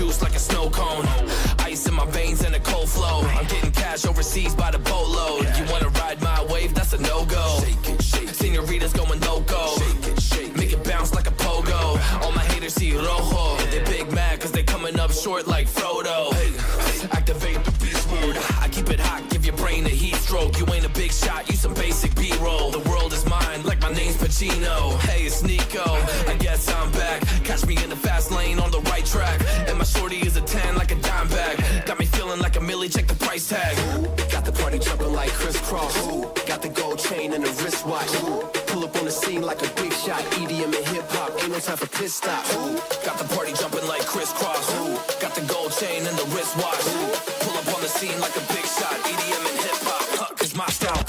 juice like a snow cone. Ice in my veins and a cold flow. I'm getting cash overseas by the boatload. You wanna ride my wave? That's a no-go. Senoritas going loco. Make it bounce like a pogo. All my haters see rojo. They big mad cause they coming up short like Frodo. Activate the beast mode. I keep it hot, give your brain a heat stroke. You ain't a big shot, you some basic B-roll. The world is mine like my name's Pacino. Hey, it's Nico, I guess I'm back. Catch me in the fast lane on the right track. And my shorty is a 10 like a dime bag. Got me feeling like a millie, check the price tag. Got the party jumping like crisscross. Got the gold chain and the wristwatch. Pull up on the scene like a big shot. EDM and hip hop, ain't no time for pit stop. Got the party jumping like crisscross. Got the gold chain and the wristwatch. Pull up on the scene like a big shot. EDM and hip hop, cause my style.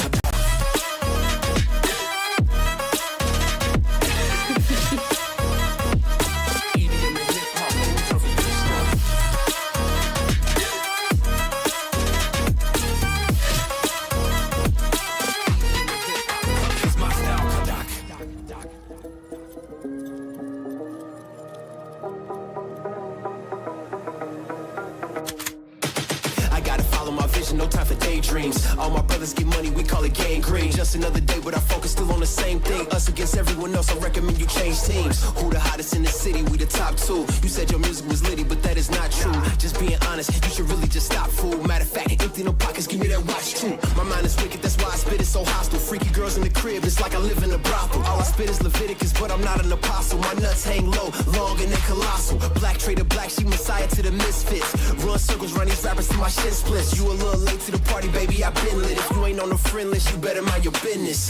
No time for daydreams. All my brothers get money, we call it gangrene. Just another day, but our focus still on the same thing. Us against everyone else, I recommend you change teams. Who the hottest in the city? We the top two. You said your music was litty, but that is not true. Just being honest, you should really just stop, fool. Matter of fact, empty no pockets, give me that watch too. My mind is wicked, that's why I spit it so hostile. Freaky girls in the crib, it's like I live in a brothel. All I spit is Leviticus, but I'm not an apostle. My nuts hang low, long and they colossal. Black trader black, she messiah to the misfits. Run circles, run these rappers to my shit splits. You a little late to the party, baby, I've been lit. If you ain't on the friend list, you better mind your business.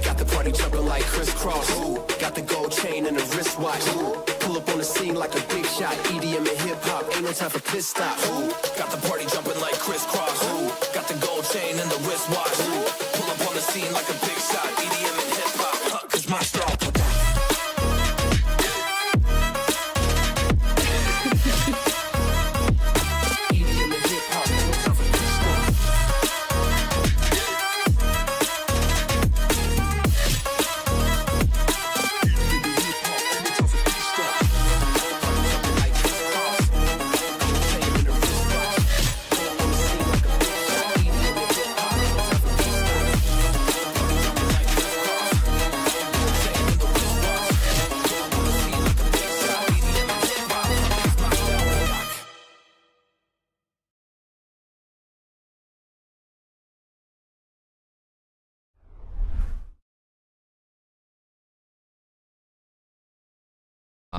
Got the party jumping like crisscross. Got the gold chain and the wristwatch. Pull up on the scene like a big shot. EDM and hip hop, ain't no time for pit stop. Got the party jumping like crisscross. Got the gold chain and the wristwatch. Pull up on the scene like a big shot. EDM and hip hop, cause my style.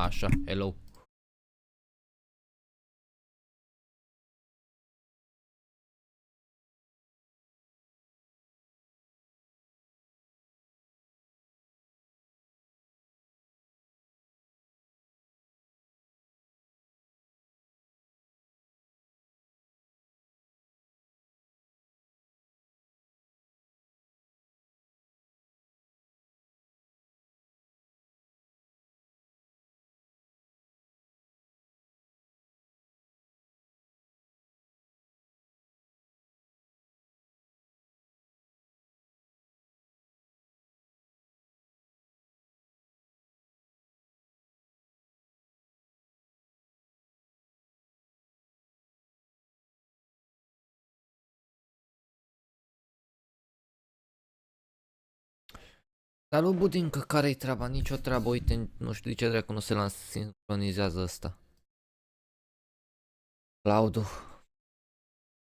Așa, hello. Salut, Budincă, care-i treaba? Nicio treabă, uite, nu știu de ce dracu nu se sincronizează ăsta. Claudu.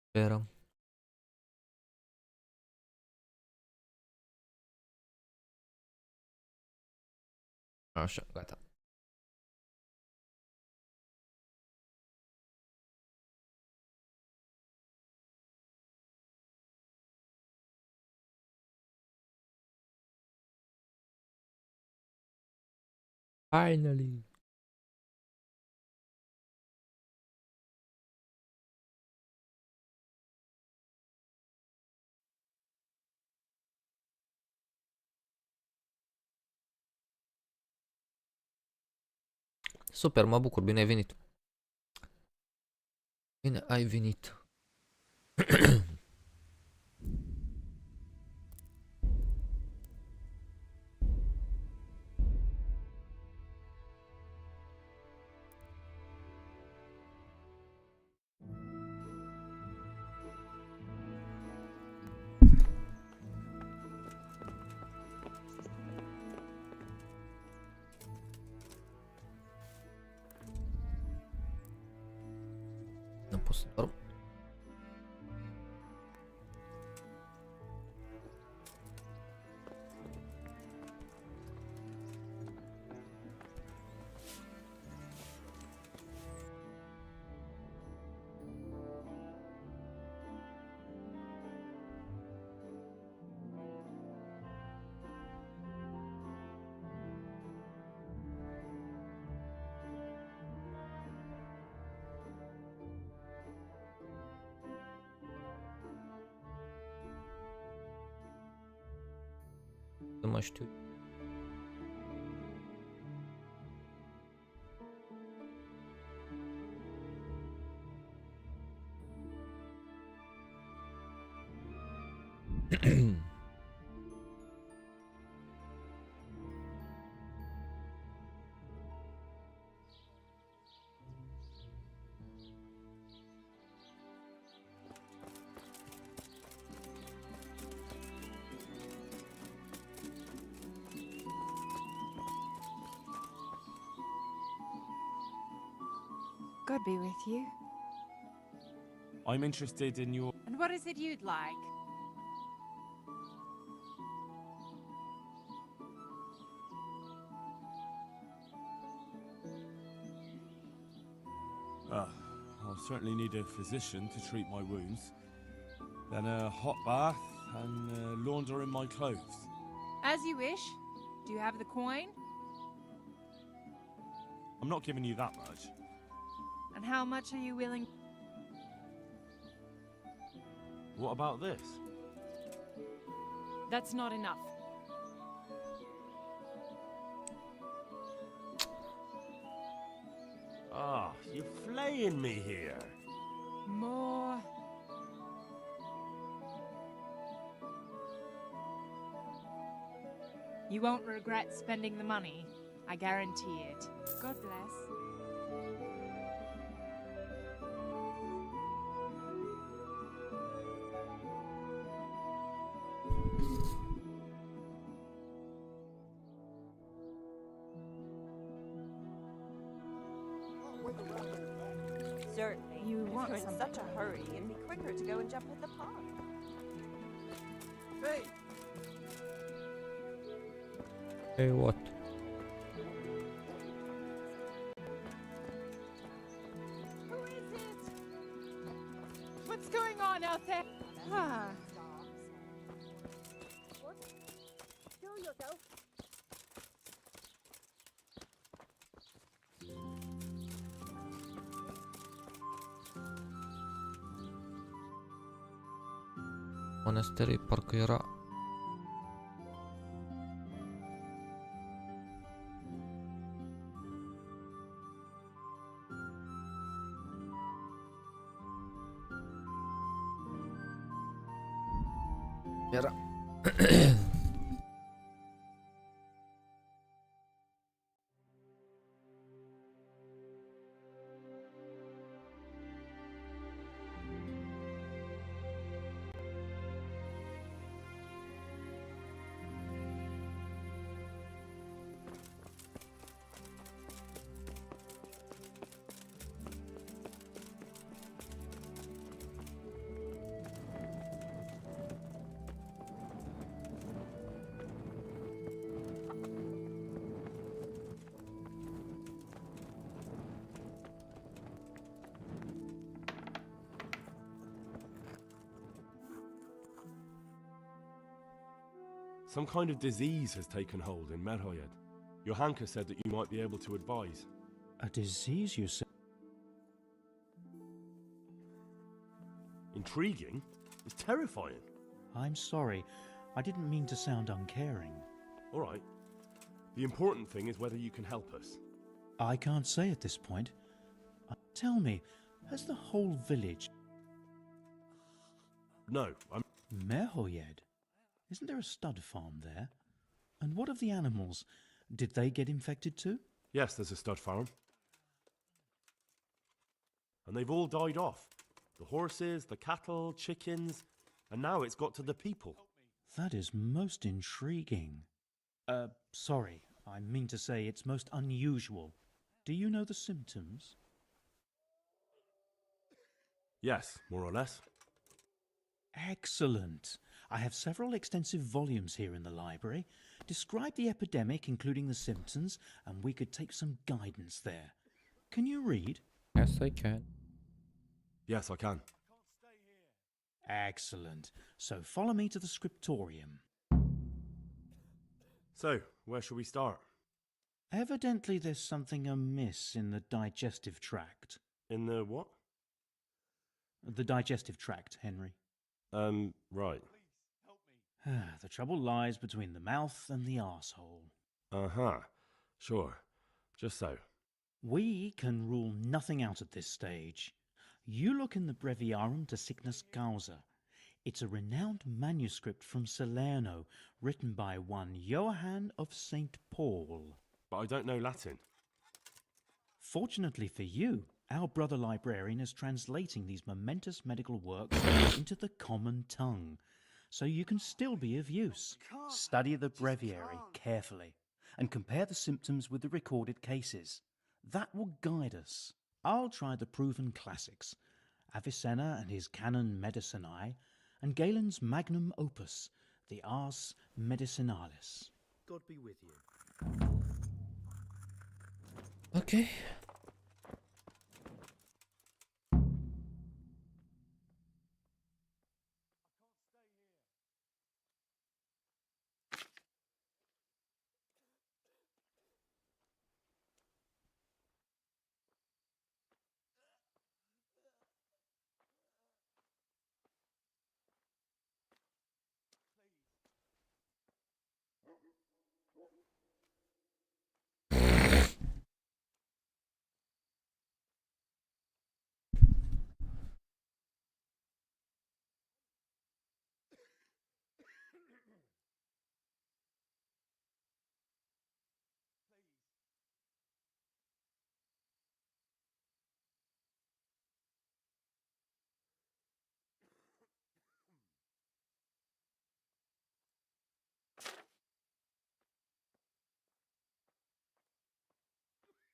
Sperăm. Așa, gata. Finally. Super, mă bucur, bine ai venit. Bine ai venit. să dorm. Nu mă știu. God be with you. I'm interested in your... And what is it you'd like? I'll certainly need a physician to treat my wounds. Then a hot bath and laundering my clothes. As you wish. Do you have the coin? I'm not giving you that much. And how much are you willing? What about this? That's not enough. Ah, you're flaying me here. More. You won't regret spending the money. I guarantee it. God bless. Certainly. You If want you're in something. such a hurry, it'd be quicker to go and jump in the pond. Hey, what? Who is it? What's going on out there? Ah. Show yourself. Monasterii parcă era... Era... Some kind of disease has taken hold in Merhoyed. Johanka said that you might be able to advise. A disease, you say? Intriguing? It's terrifying. I'm sorry. I didn't mean to sound uncaring. All right. The important thing is whether you can help us. I can't say at this point. Tell me, has the whole village... No, I'm... Merhoyed? Isn't there a stud farm there? And what of the animals? Did they get infected too? Yes, there's a stud farm. And they've all died off. The horses, the cattle, chickens, and now it's got to the people. That is most intriguing. Sorry. I mean to say it's most unusual. Do you know the symptoms? Yes, more or less. Excellent. I have several extensive volumes here in the library. Describe the epidemic, including the symptoms, and we could take some guidance there. Can you read? Yes, I can. Yes, I can. Excellent. So follow me to the scriptorium. So, where shall we start? Evidently there's something amiss in the digestive tract. In the what? The digestive tract, Henry. Right. The trouble lies between the mouth and the arsehole. Uh-huh. Sure. Just so. We can rule nothing out at this stage. You look in the Breviarum de Sickness Causa. It's a renowned manuscript from Salerno, written by one Johann of St. Paul. But I don't know Latin. Fortunately for you, our brother librarian is translating these momentous medical works into the common tongue, so you can still be of use. Study the breviary carefully and compare the symptoms with the recorded cases. That will guide us. I'll try the proven classics, Avicenna and his Canon Medicinae, and Galen's magnum opus, the Ars Medicinalis. God be with you. Okay.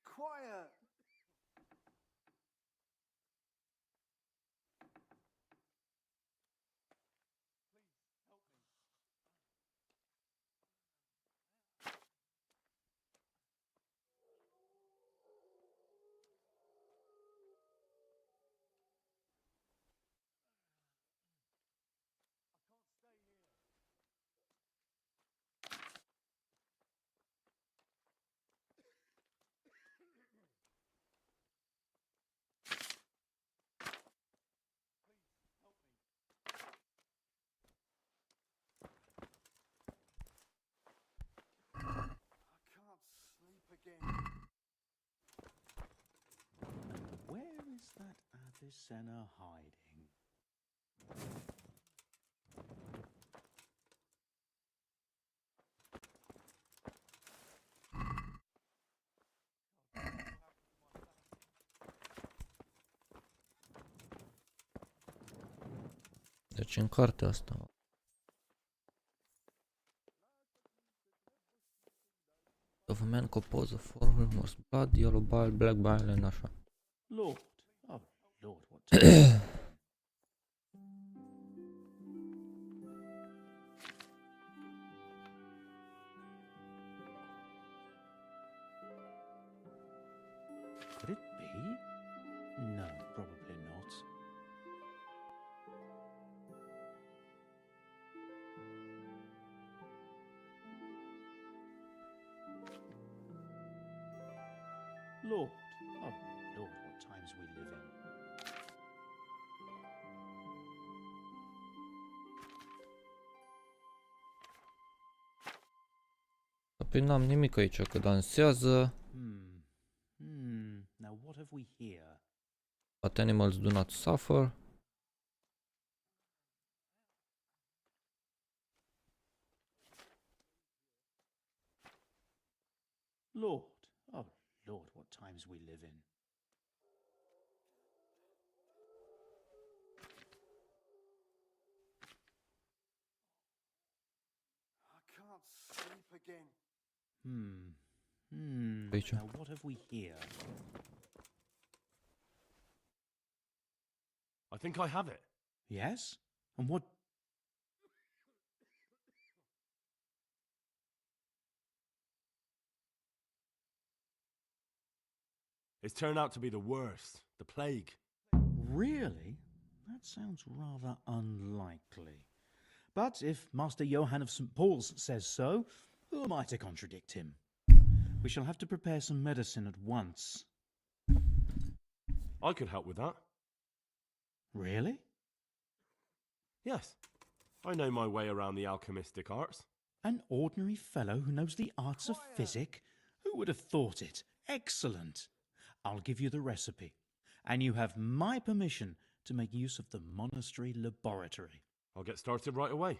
Quiet! Where is that Avicenna hiding? Deci în cartea asta. Of a man composed of four almost blood, yellow bile, black bile and așa. Lord, oh Lord, what could it be? No, probably not. Lord, oh Lord, what times we live in. Păi n-am nimic aici, că dansează. Now what have we here? But animals do not suffer. Lord, oh Lord, what times we live in. I can't sleep again. Aici. Now what have we here? I think I have it. Yes? And what... It's turned out to be the worst. The plague. Really? That sounds rather unlikely. But if Master Johann of St. Paul's says so, who am I to contradict him? We shall have to prepare some medicine at once. I could help with that. Really? Yes. I know my way around the alchemistic arts. An ordinary fellow who knows the arts of physic? Who would have thought it? Excellent. I'll give you the recipe, and you have my permission to make use of the monastery laboratory. I'll get started right away.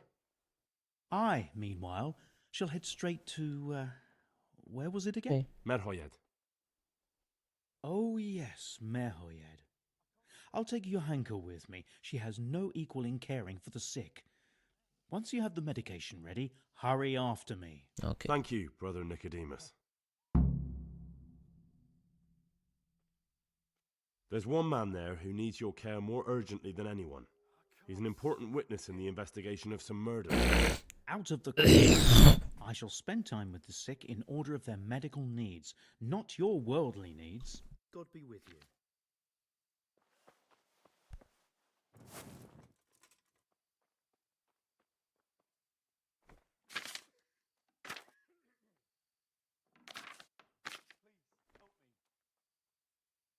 I, meanwhile, shall head straight to, where was it again? Okay. Merhoyed. Oh, yes, Merhoyed. I'll take Johanka with me. She has no equal in caring for the sick. Once you have the medication ready, hurry after me. Ok. Thank you, Brother Nicodemus. There's one man there who needs your care more urgently than anyone. He's an important witness in the investigation of some murders. Out of the court. I shall spend time with the sick in order of their medical needs, not your worldly needs. God be with you.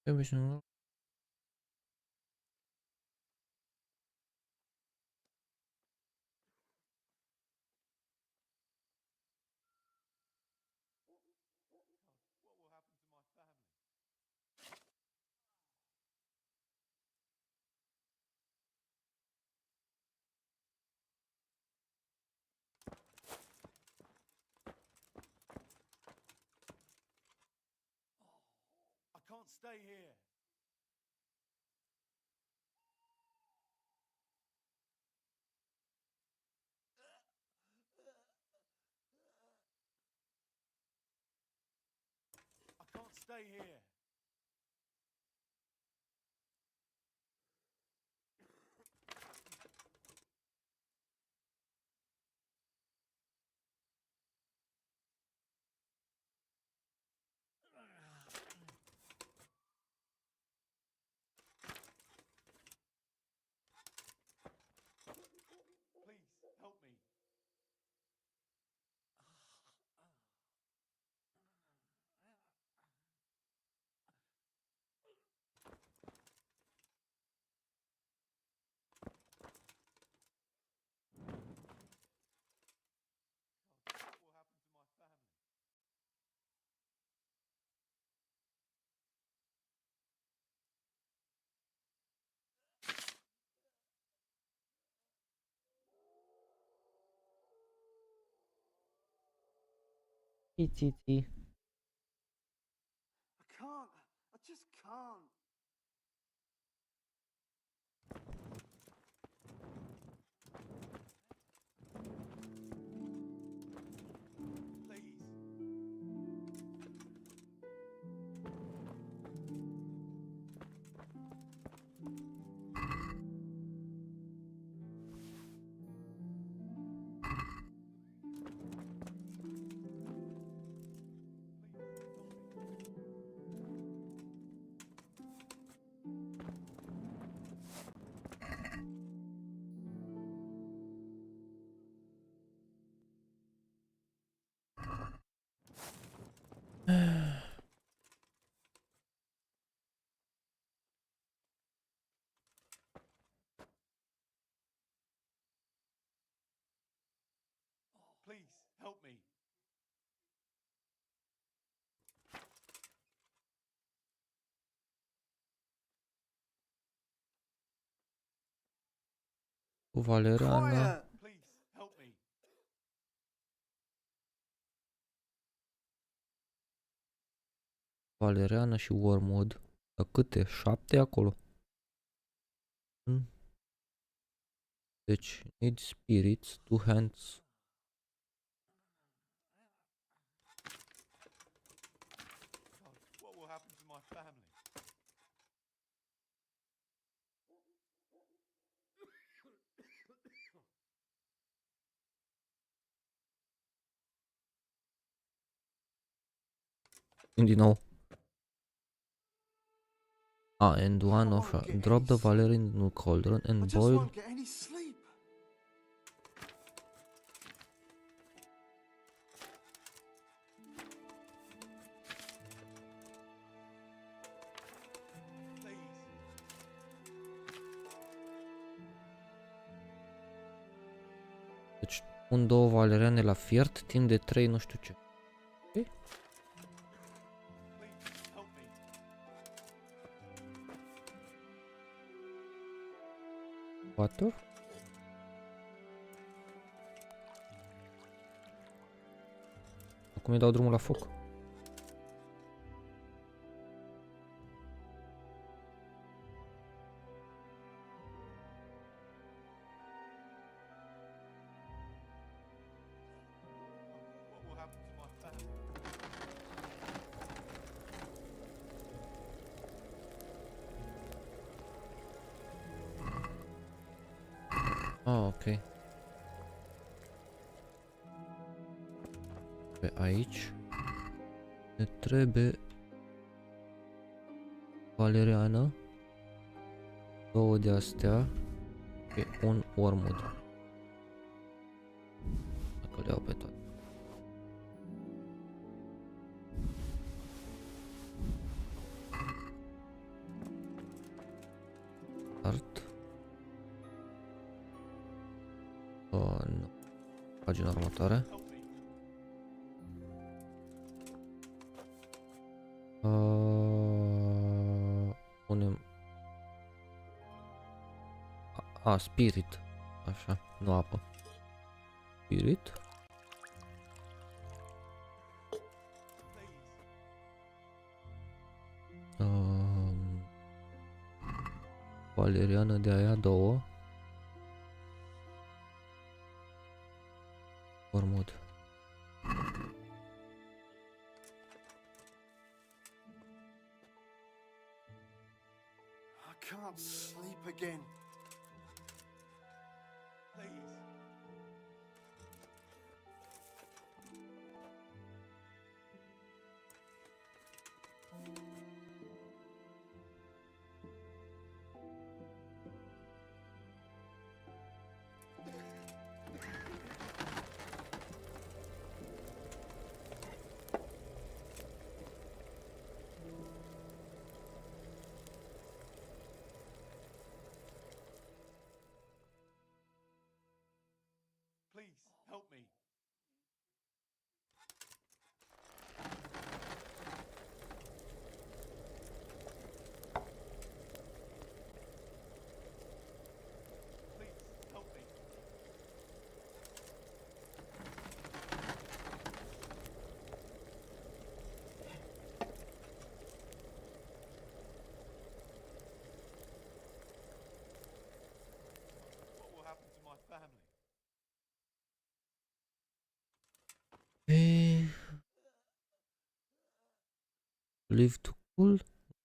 Trebuie să nu... I can't stay here. I can't stay here. Please, help me. What will happen to my family? Iti. I can't. I just can't. Please. Please, help me. Valereana. Please, help me. Valereana și Wormwood. Dar câte? 7 acolo? Deci, need spirits, 2 hands. God, what will happen to my family? Din nou. And one of drop the Valerie in the cauldron I and just boil. won't get any sleep. Please. Deci pun 2 valeriane la fiert timp de 3 nu știu ce. Please help me. Water. Acum îi dau drumul la foc. What will happen to my family? Ah, ok. Pe aici ne trebuie valeriană, 2 de astea și un wormwood. Dacă le iau pe toate. Start. Nu. Pagina următoare. Help me. Punem spirit, așa, nu apă. Spirit. Valeriană de aia 2. Wormwood. I can't sleep again. Please. Please help me. Please help me. What will happen to my family? Leave to cool.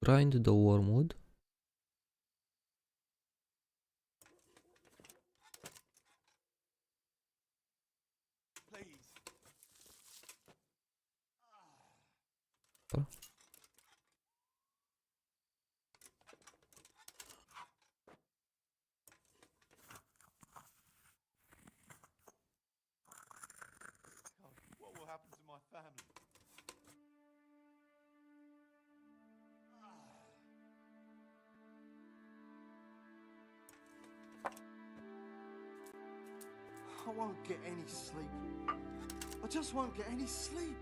Grind the wormwood. Please. God, what will happen to my family? I won't get any sleep. I just won't get any sleep.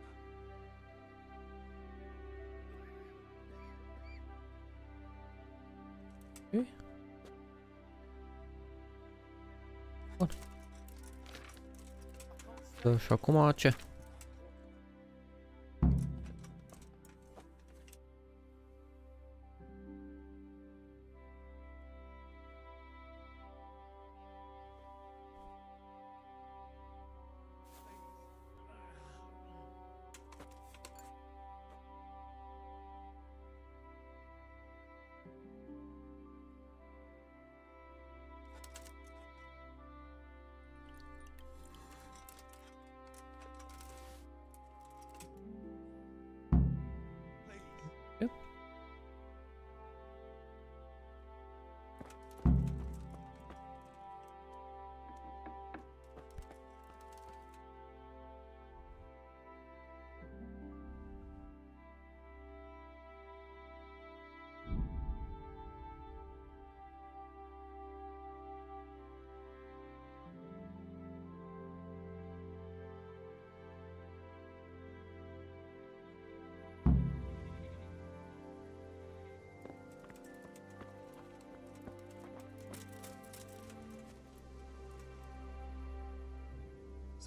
Ok. Bun. Și acum ce?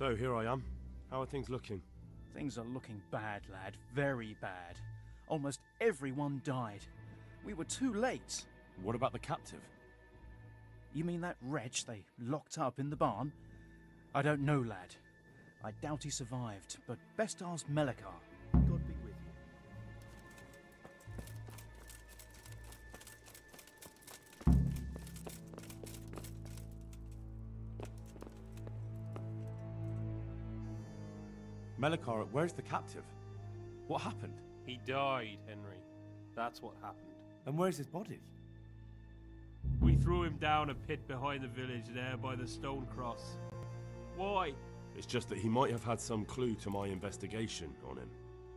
So here I am. How are things looking? Things are looking bad, lad. Very bad. Almost everyone died. We were too late. What about the captive? You mean that wretch they locked up in the barn? I don't know, lad. I doubt he survived, but best ask Melekar. God be with you. Melekar, where's the captive? What happened? He died, Henry. That's what happened. And where's his body? We threw him down a pit behind the village there by the stone cross. Why? It's just that he might have had some clue to my investigation on him.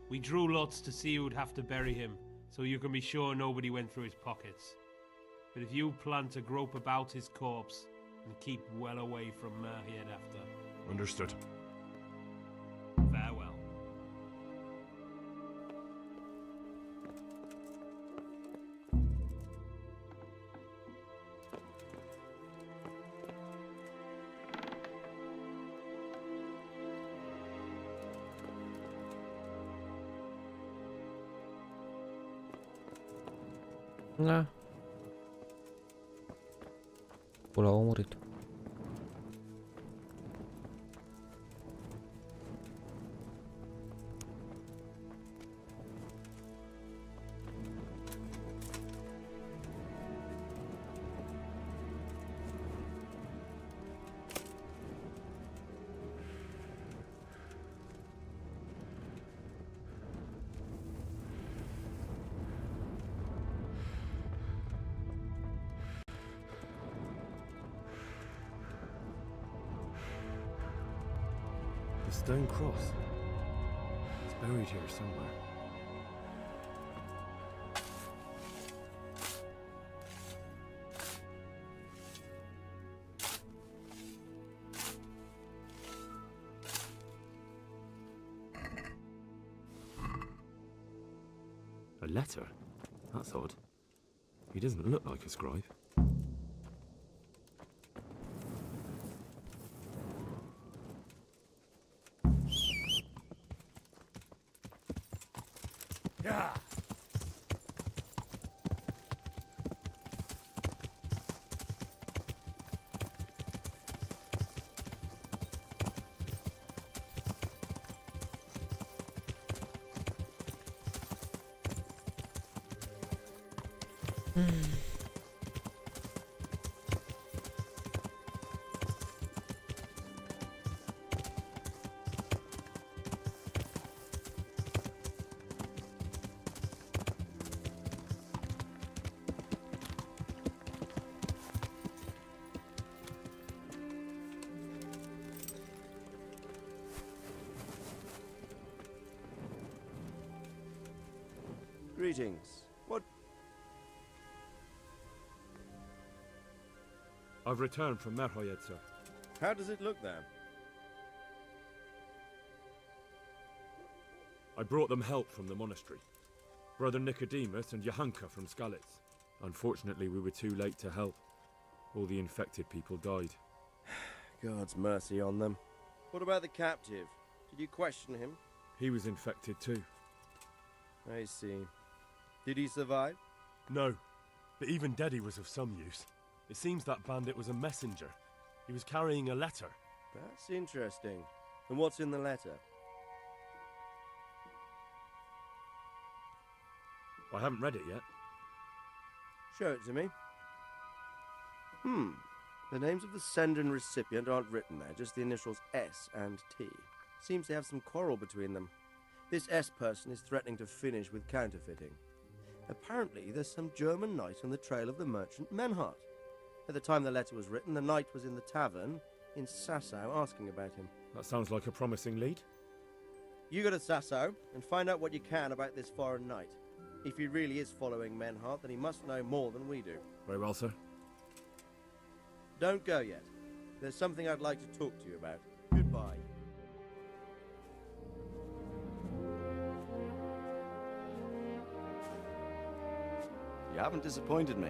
We drew lots to see who'd have to bury him, so you can be sure nobody went through his pockets. But if you plan to grope about his corpse, and keep well away from Merhead after. Understood. Farewell. Da. Pula, au murit. The stone cross. It's buried here somewhere. A letter? That's odd. He doesn't look like a scribe. Greetings. What? I've returned from Merhead, sir. How does it look there? I brought them help from the monastery. Brother Nicodemus and Johanka from Skalitz. Unfortunately, we were too late to help. All the infected people died. God's mercy on them. What about the captive? Did you question him? He was infected too. I see. Did he survive? No, but even dead he was of some use. It seems that bandit was a messenger. He was carrying a letter. That's interesting. And what's in the letter? I haven't read it yet. Show it to me. The names of the sender and recipient aren't written there, just the initials S and T. Seems to have some quarrel between them. This S person is threatening to finish with counterfeiting. Apparently, there's some German knight on the trail of the merchant Menhart. At the time the letter was written, the knight was in the tavern in Sasau asking about him. That sounds like a promising lead. You go to Sasau and find out what you can about this foreign knight. If he really is following Menhart, then he must know more than we do. Very well, sir. Don't go yet. There's something I'd like to talk to you about. Goodbye. You haven't disappointed me.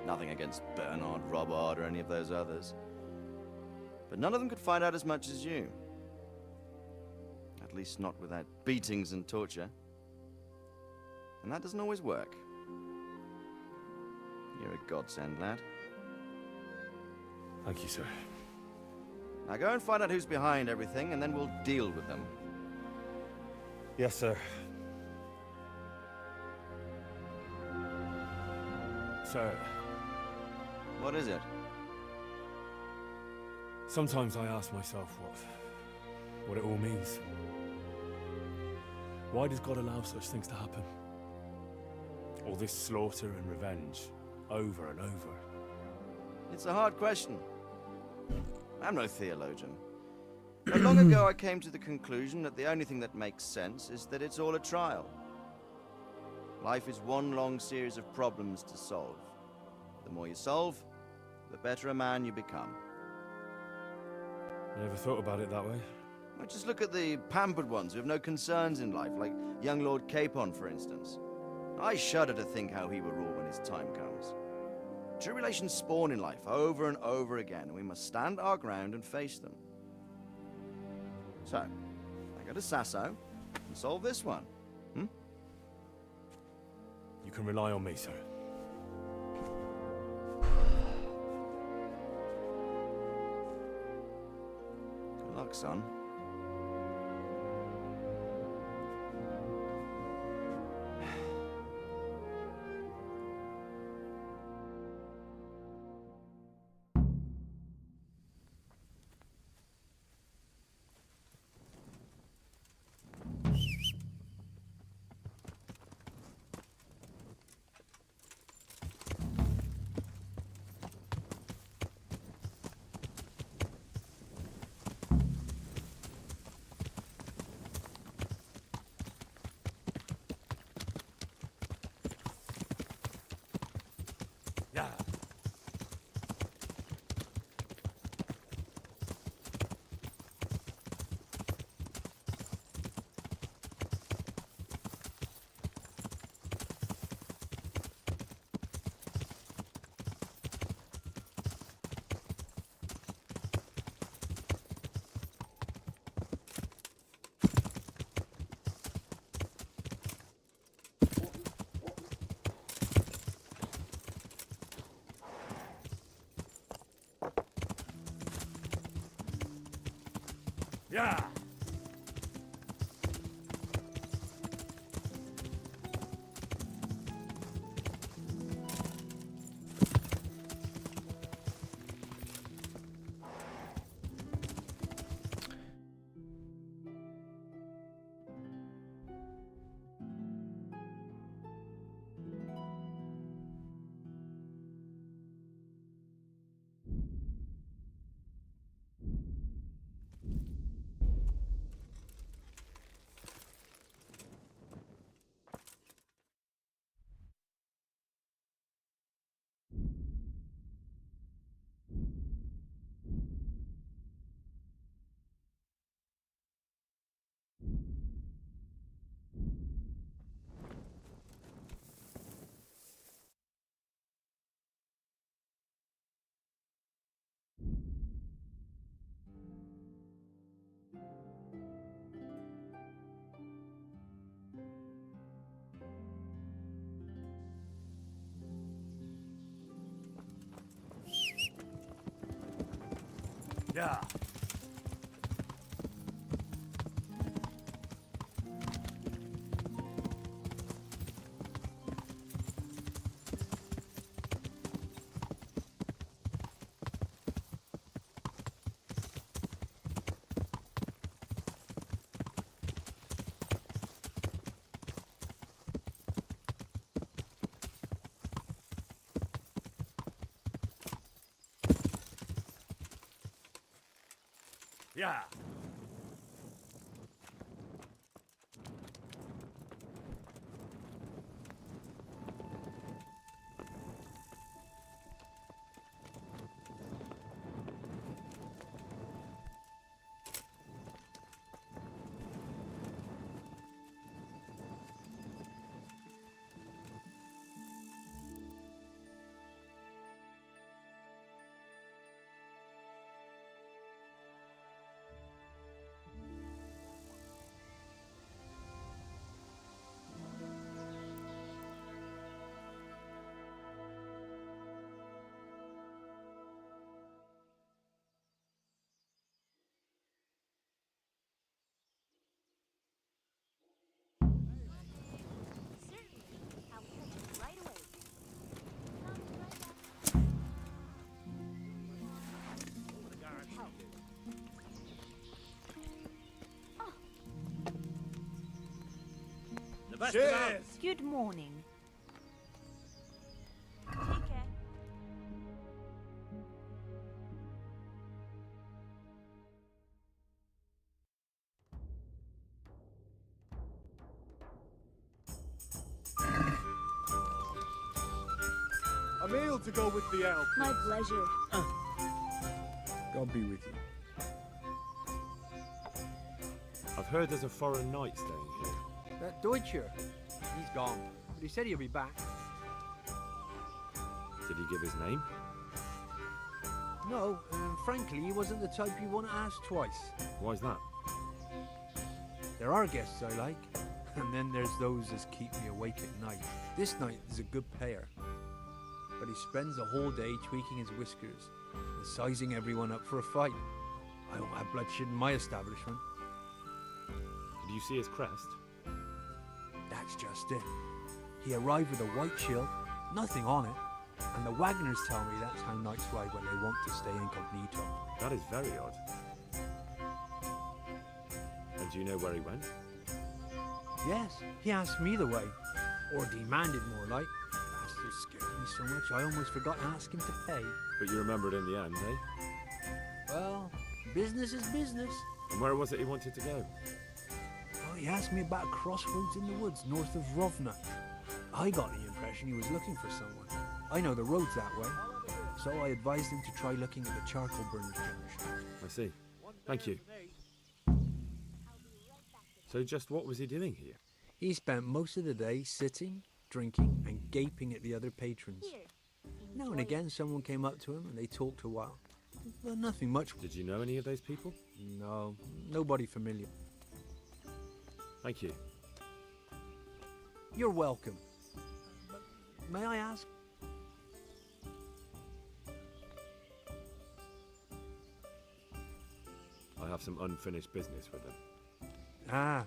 Nothing against Bernard, Robert, or any of those others. But none of them could find out as much as you. At least not without beatings and torture. And that doesn't always work. You're a godsend, lad. Thank you, sir. Now go and find out who's behind everything, and then we'll deal with them. Yes, sir. Sir, What is it? sometimes I ask myself what it all means. Why does God allow such things to happen? All this slaughter and revenge, over and over. It's a hard question. I'm no theologian. But long ago I came to the conclusion that the only thing that makes sense is that it's all a trial. Life is one long series of problems to solve. The more you solve, the better a man you become. I never thought about it that way. Well, just look at the pampered ones who have no concerns in life, like young Lord Capon, for instance. I shudder to think how he will rule when his time comes. Tribulations spawn in life over and over again, and we must stand our ground and face them. So, I go to Sasso and solve this one. You can rely on me, sir. Good luck, son. Yeah. Yeah. Yeah. Yeah. Cheers! Good morning. Take care. A meal to go with the elf. My pleasure. God be with you. I've heard there's a foreign knight staying here. That Deutscher, he's gone, but he said he'll be back. Did he give his name? No, frankly, he wasn't the type you want to ask twice. Why's that? There are guests I like, and then there's those that keep me awake at night. This knight is a good player, but he spends the whole day tweaking his whiskers and sizing everyone up for a fight. I don't have bloodshed in my establishment. Did you see his crest? That's just it. He arrived with a white shield, nothing on it, and the Wagners tell me that's how knights ride when they want to stay incognito. That is very odd. And do you know where he went? Yes, he asked me the way, or demanded more like. Bastard scared me so much I almost forgot to ask him to pay. But you remembered in the end, eh? Well, business is business. And where was it he wanted to go? Well, he asked me about a crossroads in the woods north of Rovna. I got the impression he was looking for someone. I know the roads that way, so I advised him to try looking at the charcoal burners junction. I see. Thank you. So just what was he doing here? He spent most of the day sitting, drinking, and gaping at the other patrons. Now and again, someone came up to him and they talked a while. But nothing much. Did you know any of those people? No, nobody familiar. Thank you. You're welcome. But may I ask? I have some unfinished business with him. Ah,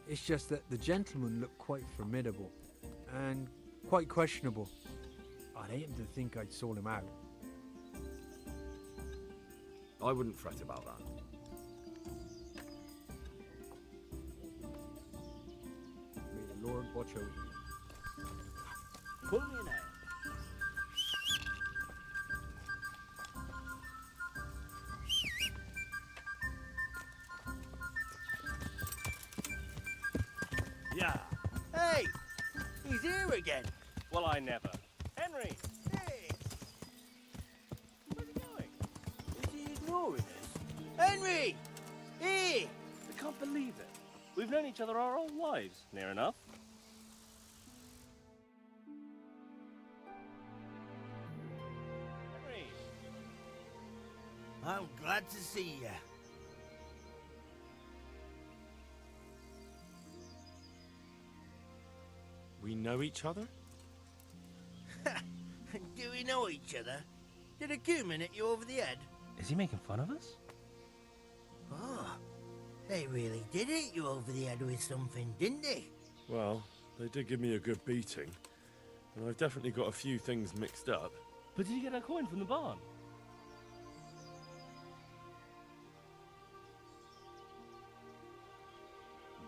it's just that the gentleman looked quite formidable and quite questionable. I'd hate him to think I'd sold him out. I wouldn't fret about that. May the Lord watch over you. Pull me in there. Yeah. Hey! He's here again. Well, I never. Henry! Hey! Where's he going? Is he ignoring us? Henry! Here! I can't believe it. We've known each other our whole lives, near enough. Henry! I'm glad to see you. We know each other? Do we know each other? Did a cumin hit you over the head? Is he making fun of us? Oh, they really did hit you over the head with something, didn't they? Well, they did give me a good beating. And I've definitely got a few things mixed up. But did you get a coin from the barn?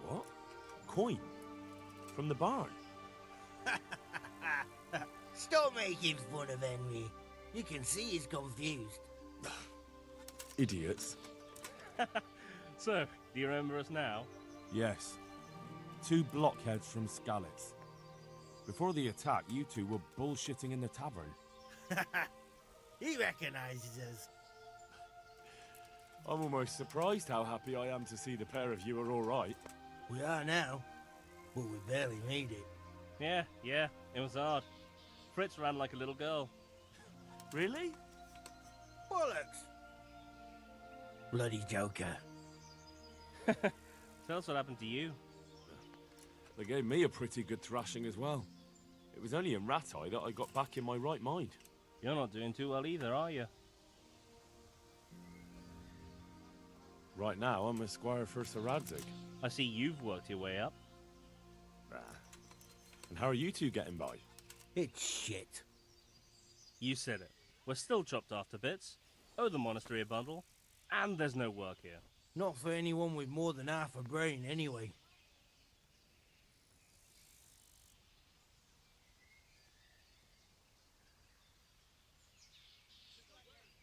What? Coin? From the barn? Stop making fun of Henry. You can see he's confused. Idiots. So, do you remember us now? Yes. 2 blockheads from Skalitz. Before the attack, you two were bullshitting in the tavern. He recognizes us. I'm almost surprised how happy I am to see the pair of you are all right. We are now, but we barely made it. Yeah, it was hard. Fritz ran like a little girl. Really? Bollocks! Bloody joker. Tell us what happened to you. They gave me a pretty good thrashing as well. It was only in Rat-Eye that I got back in my right mind. You're not doing too well either, are you? Right now, I'm a squire for Sir Radzig. I see you've worked your way up. And how are you two getting by? It's shit. You said it. We're still chopped off to bits. Owe the monastery a bundle. And there's no work here. Not for anyone with more than half a brain, anyway.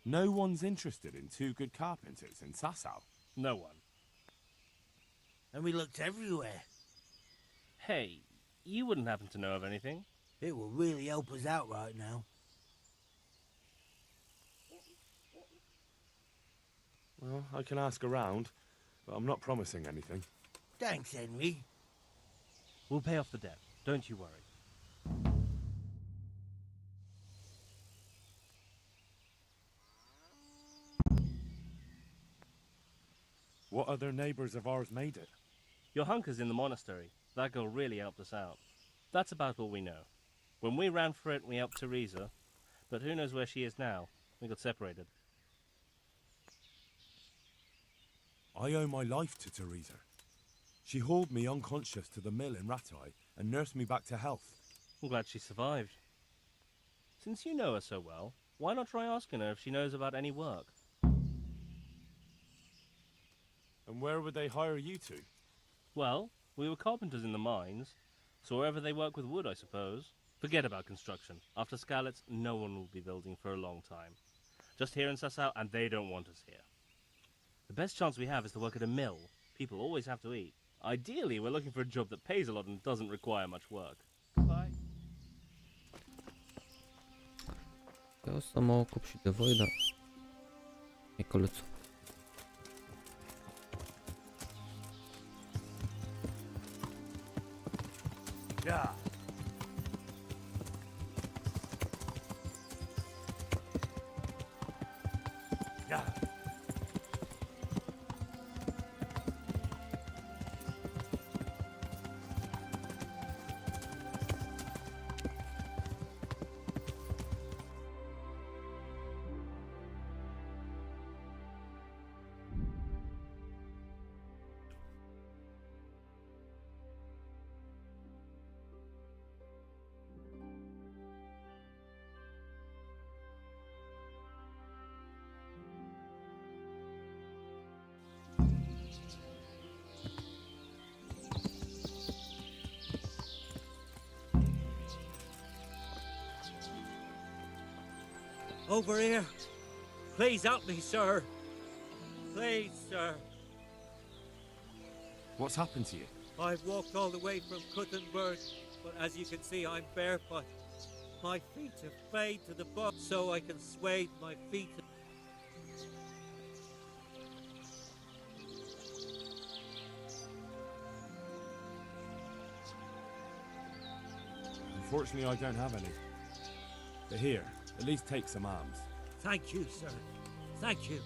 No one's interested in two good carpenters in Sasau. No one. And we looked everywhere. Hey, you wouldn't happen to know of anything? It will really help us out right now. Well, I can ask around, but I'm not promising anything. Thanks, Henry. We'll pay off the debt, don't you worry. What other neighbours of ours made it? Your hunker's in the monastery. That girl really helped us out. That's about all we know. When we ran for it, we helped Teresa, but who knows where she is now? We got separated. I owe my life to Teresa. She hauled me unconscious to the mill in Ratai and nursed me back to health. I'm glad she survived. Since you know her so well, why not try asking her if she knows about any work? And where would they hire you to? Well, we were carpenters in the mines, so wherever they work with wood, I suppose. Forget about construction. After Skalitz, no one will be building for a long time. Just here in Sasau, and they don't want us here. The best chance we have is to work at a mill. People always have to eat. Ideally, we're looking for a job that pays a lot and doesn't require much work. Bye. Eu o să mă ocup și de voi, dar... E căluțul. Yeah. Yeah. Over here. Please help me, sir. Please, sir. What's happened to you? I've walked all the way from Kuttenberg, but as you can see, I'm barefoot. My feet have frayed to the bone, so I can sway my feet. Unfortunately, I don't have any. But here, at least take some alms. Thank you, sir. Thank you.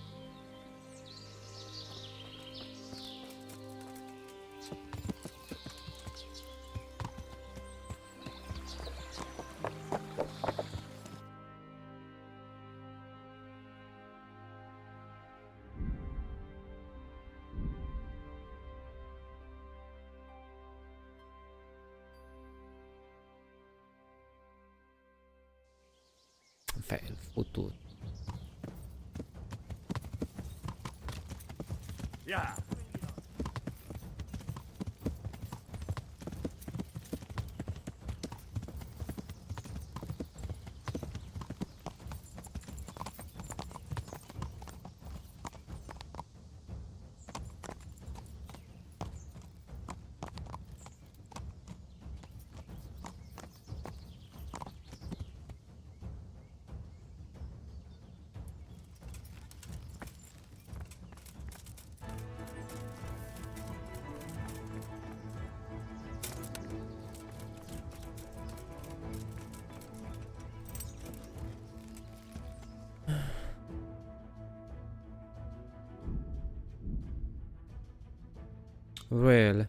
Fel futut. Yeah. Really?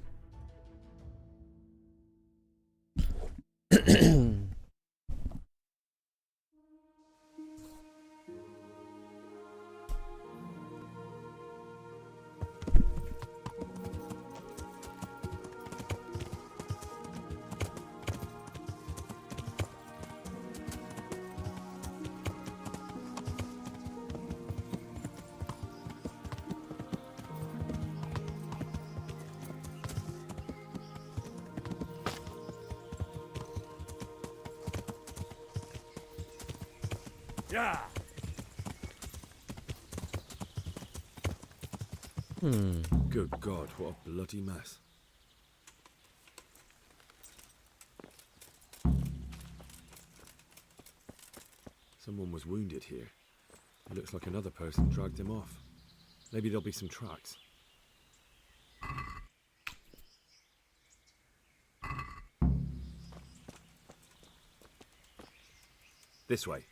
Yeah. Good God, what a bloody mess. Someone was wounded here. It looks like another person dragged him off. Maybe there'll be some tracks. This way.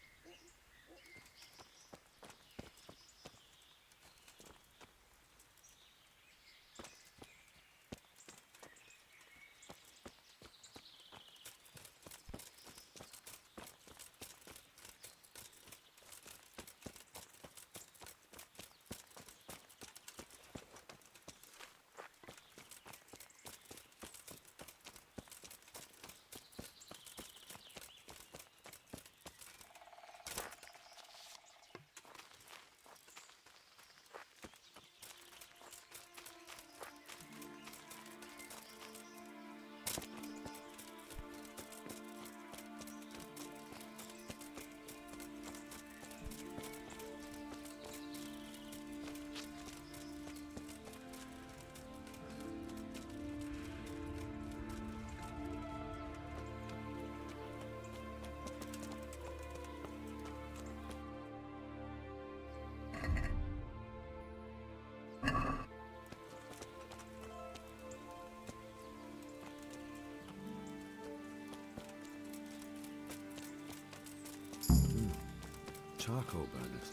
Charcoal burners.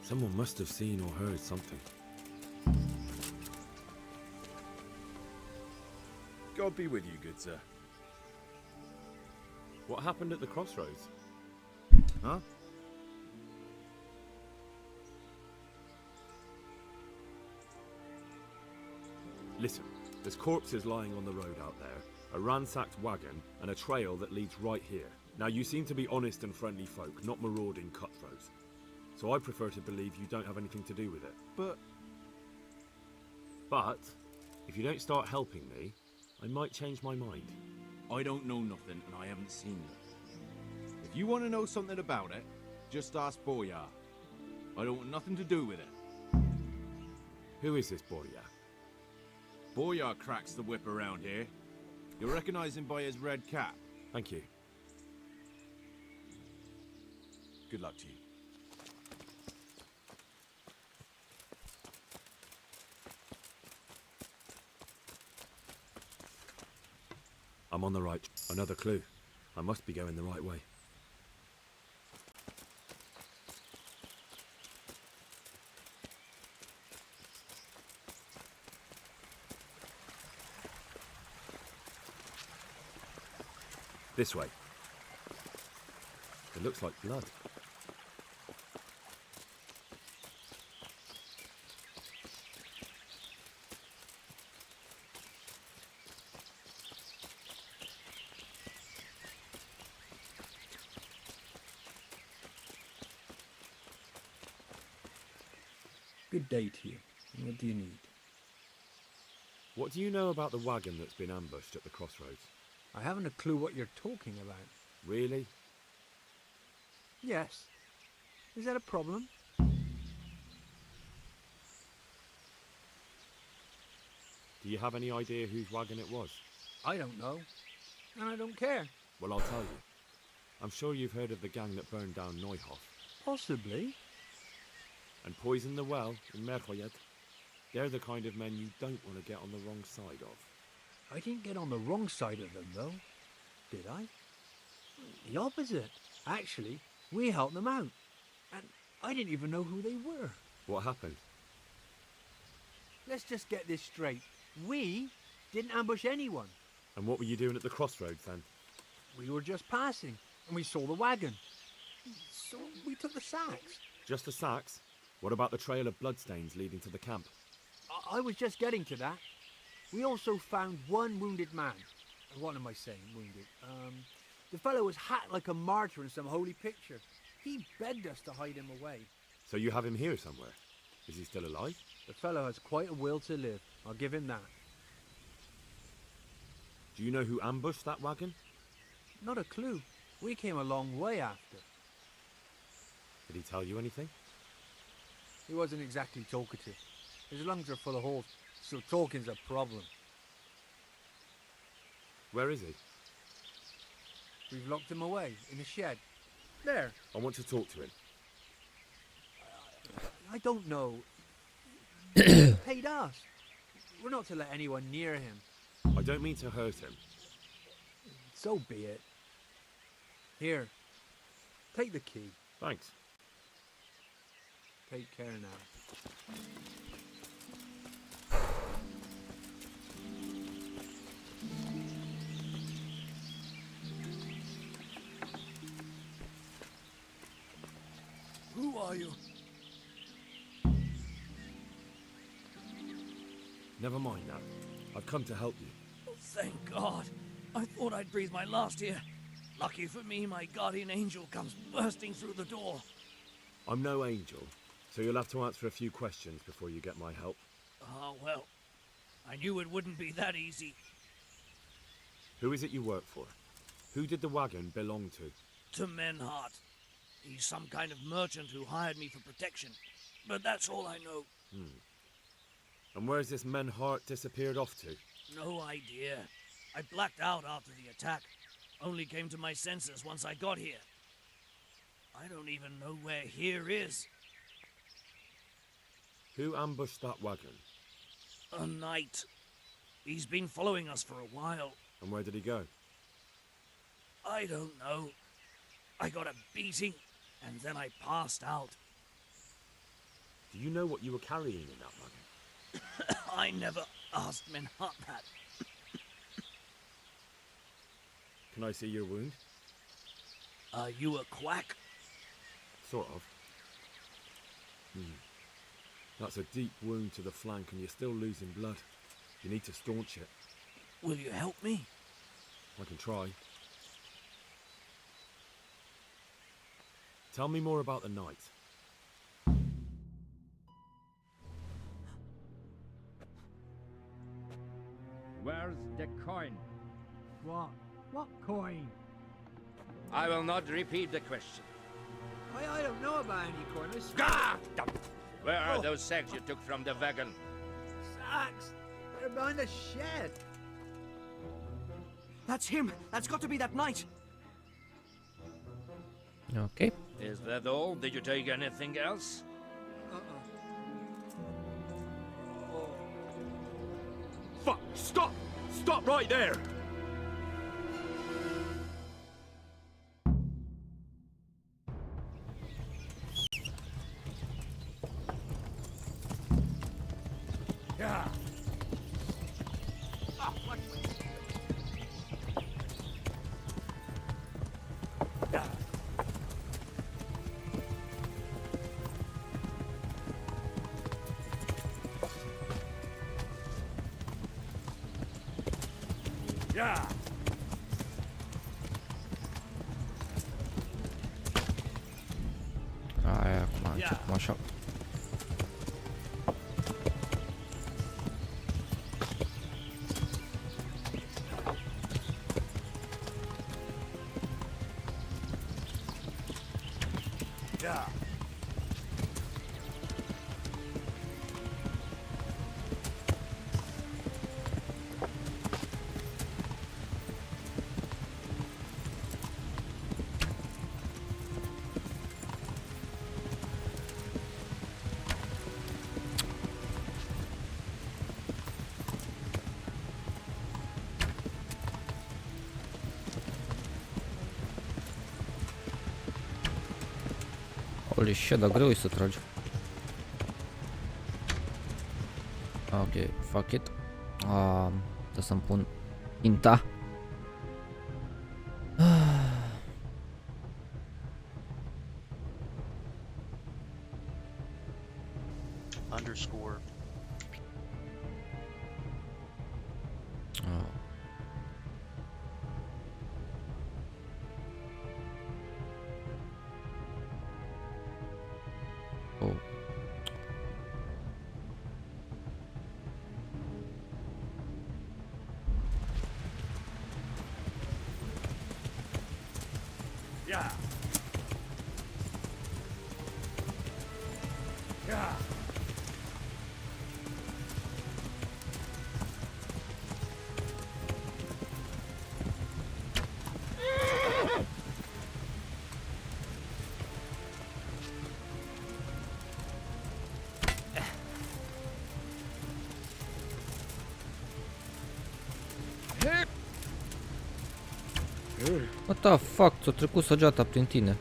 Someone must have seen or heard something. God be with you, good sir. What happened at the crossroads? Huh? Listen, there's corpses lying on the road out there, a ransacked wagon, and a trail that leads right here. Now, you seem to be honest and friendly folk, not marauding cutthroats. So I prefer to believe you don't have anything to do with it. But, if you don't start helping me, I might change my mind. I don't know nothing and I haven't seen nothing. If you want to know something about it, just ask Boyar. I don't want nothing to do with it. Who is this Boyar? Boyar cracks the whip around here. You'll recognize him by his red cap. Thank you. Good luck to you. I'm on the right. Another clue. I must be going the right way. This way. It looks like blood. Good day to you. What do you need? What do you know about the wagon that's been ambushed at the crossroads? I haven't a clue what you're talking about. Really? Yes. Is that a problem? Do you have any idea whose wagon it was? I don't know. And I don't care. Well, I'll tell you. I'm sure you've heard of the gang that burned down Neuhof Possibly. and poisoned the well in Merchoyed. They're the kind of men you don't want to get on the wrong side of. I didn't get on the wrong side of them, though. Did I? The opposite. Actually, we helped them out. And I didn't even know who they were. What happened? Let's just get this straight. We didn't ambush anyone. And what were you doing at the crossroads then? We were just passing, and we saw the wagon. So we took the sacks. Just the sacks? What about the trail of bloodstains leading to the camp? I was just getting to that. We also found one wounded man. What am I saying, wounded? The fellow was hacked like a martyr in some holy picture. He begged us to hide him away. So you have him here somewhere? Is he still alive? The fellow has quite a will to live. I'll give him that. Do you know who ambushed that wagon? Not a clue. We came a long way after. Did he tell you anything? He wasn't exactly talkative. His lungs are full of holes, so talking's a problem. Where is he? We've locked him away in a shed. There. I want to talk to him. I don't know. Paid us. We're not to let anyone near him. I don't mean to hurt him. So be it. Here. Take the key. Thanks. Take care now. Who are you? Never mind that. I've come to help you. Oh, thank God. I thought I'd breathe my last here. Lucky for me, my guardian angel comes bursting through the door. I'm no angel, so you'll have to answer a few questions before you get my help. Ah, well. I knew it wouldn't be that easy. Who is it you work for? Who did the wagon belong to? To Menhart. He's some kind of merchant who hired me for protection. But that's all I know. And where's this Menhart disappeared off to? No idea. I blacked out after the attack. Only came to my senses once I got here. I don't even know where here is. Who ambushed that wagon? A knight. He's been following us for a while. And where did he go? I don't know. I got a beating, and then I passed out. Do you know what you were carrying in that wagon? I never asked Menhart that. Can I see your wound? Are you a quack? Sort of. That's a deep wound to the flank and you're still losing blood. You need to staunch it. Will you help me? I can try. Tell me more about the night. Where's the coin? What? What coin? I will not repeat the question. I don't know about any coin. I swear. Ah! Where are those sacks you took from the wagon? Sacks! They're behind the shed. That's him! That's got to be that knight! Ok. Is that all? Did you take anything else? Fuck! Stop! Stop right there! Yeah. Yeah! Aia, acum așa. Yeah. Holy shit, dar greu e să tragi. Ok, fuck it. Trebuie să-mi pun inta. Underscore. Oh. Yeah. Yeah. What the fuck, ți-a trecut săgeata prin tine.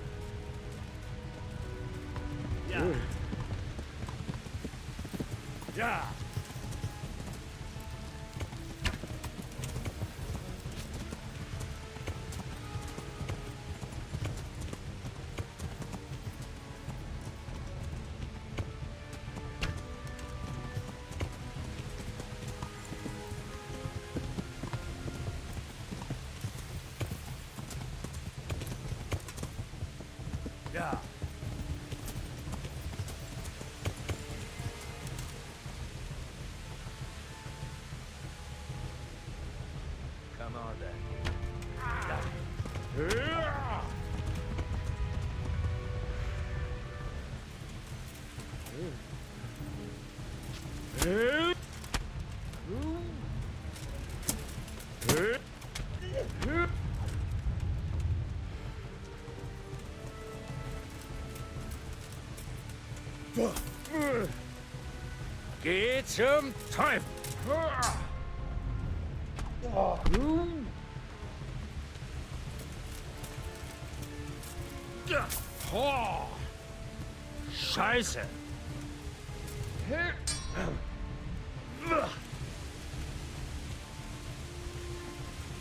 Come on then. Get some time. Oh, Scheiße.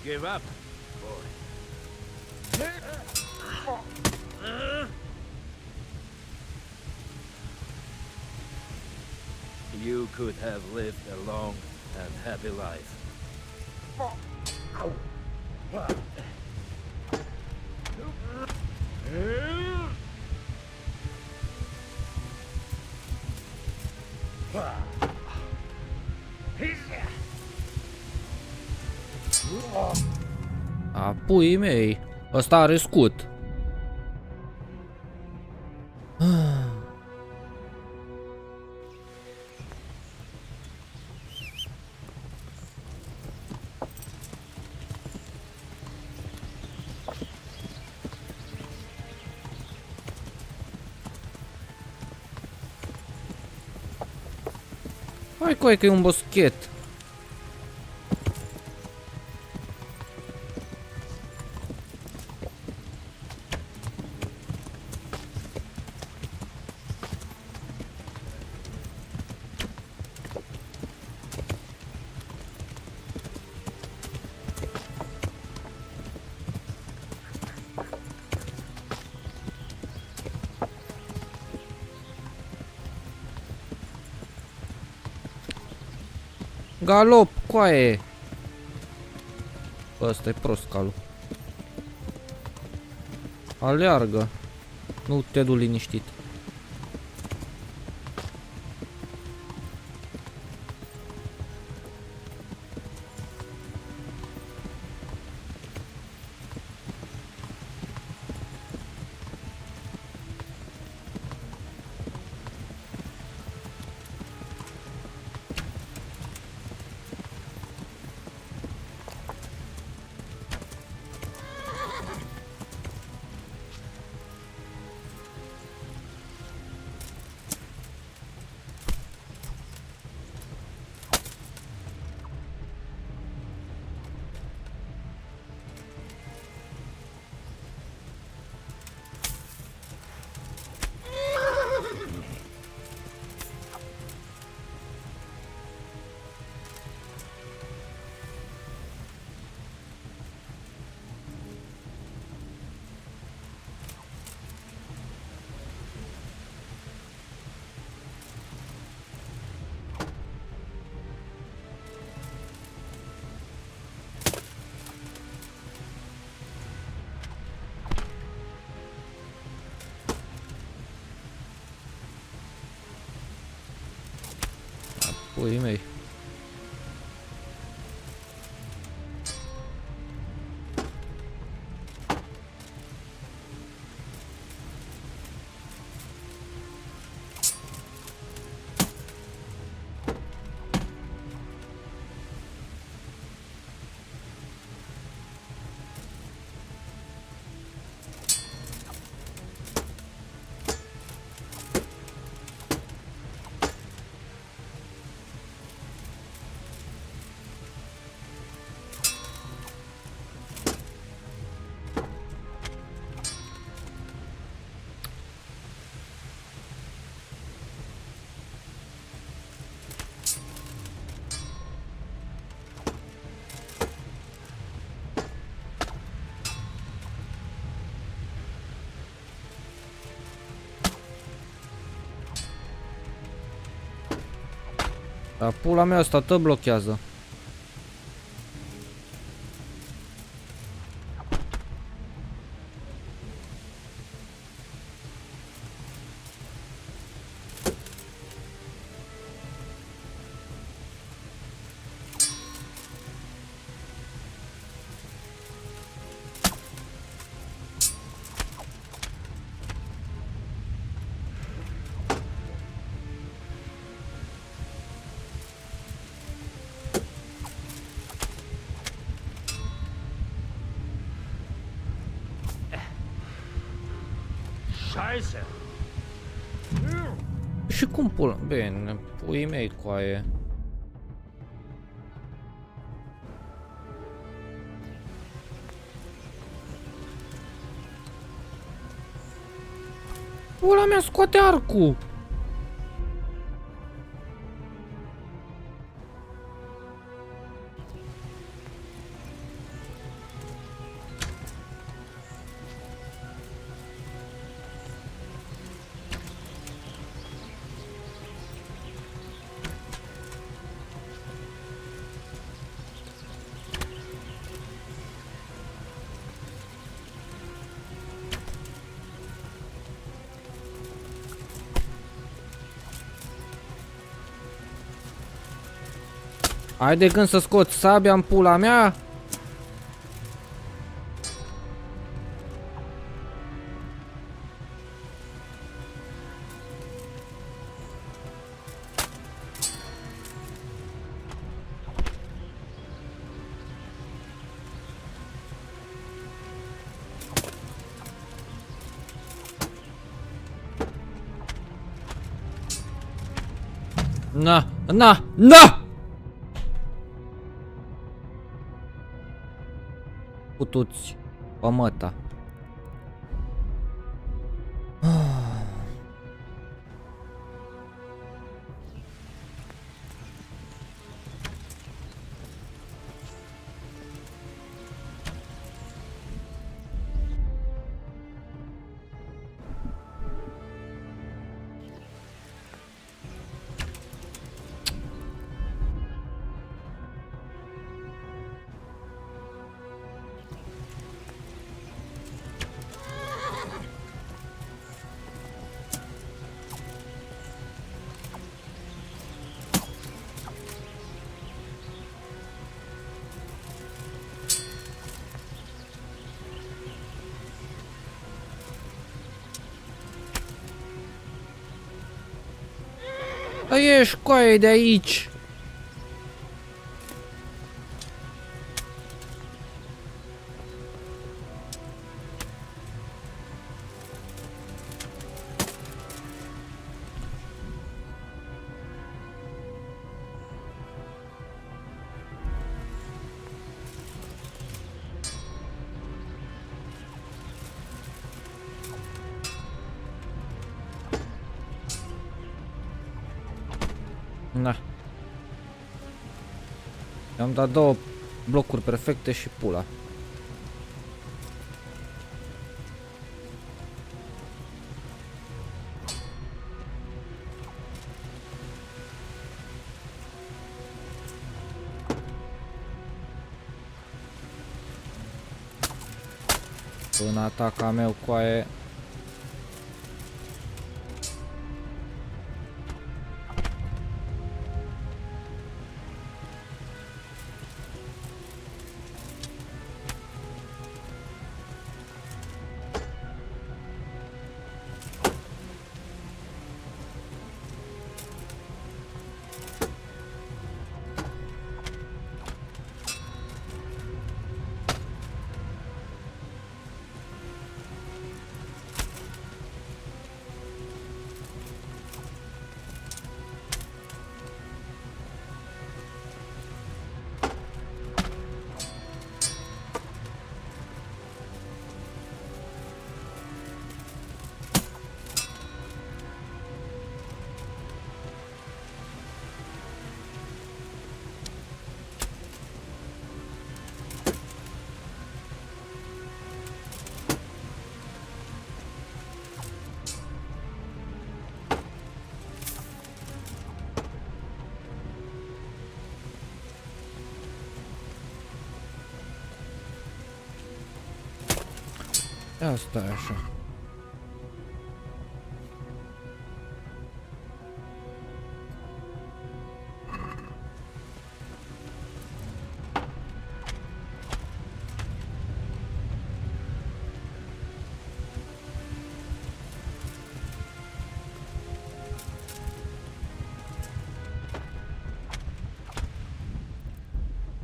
Give up, boy. You could have lived a long and happy life. A puii mei, ăsta are scut. Hai coi că e un boschet. Galop, coaie! Ăsta e prost calul. Aleargă. Nu te du liniștit. Puii mei. Dar pula mea asta tot blochează. Scheiße! Și cum pula? Bine, puii mei coaie. Pula mea, scoate arcul! Ai de gând să scoți sabia în pula mea? Na, na, na! Putuți pămăta. Ieși coaie de aici! Na. I-am dat două blocuri perfecte și pula. Până ataca meu coaie. Asta e așa.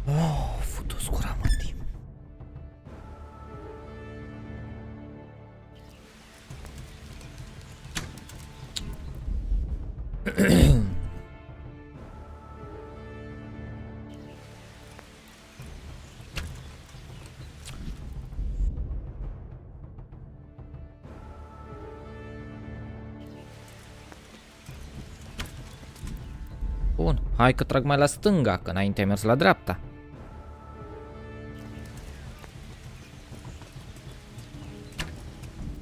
Oh, futu-ți gura, mătii. Bun, hai că trag mai la stânga, că înainte ai mers la dreapta.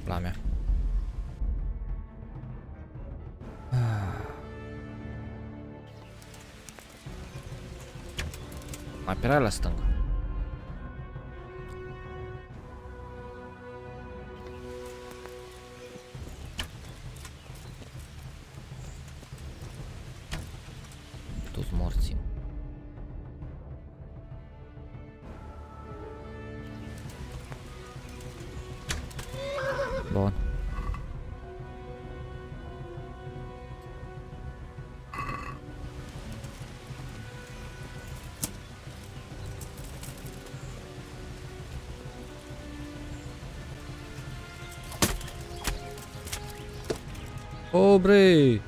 La mea. Mai pe la stânga. Tu-s morții. Bun. Obre!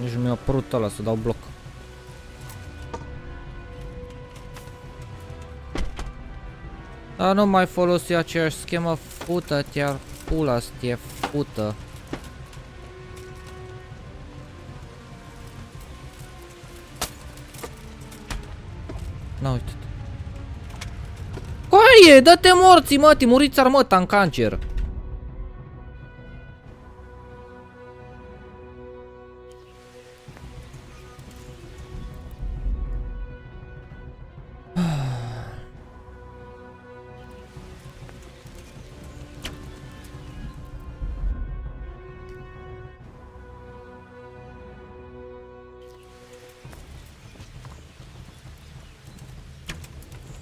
Nici nu mi-a apărut ăla să dau bloc. Dar nu mai folosi aceeași schemă, fută-te, iar pula să te fută. Na, uite-te. Coaie, dă-te morții, mă, muriți armăta în cancer.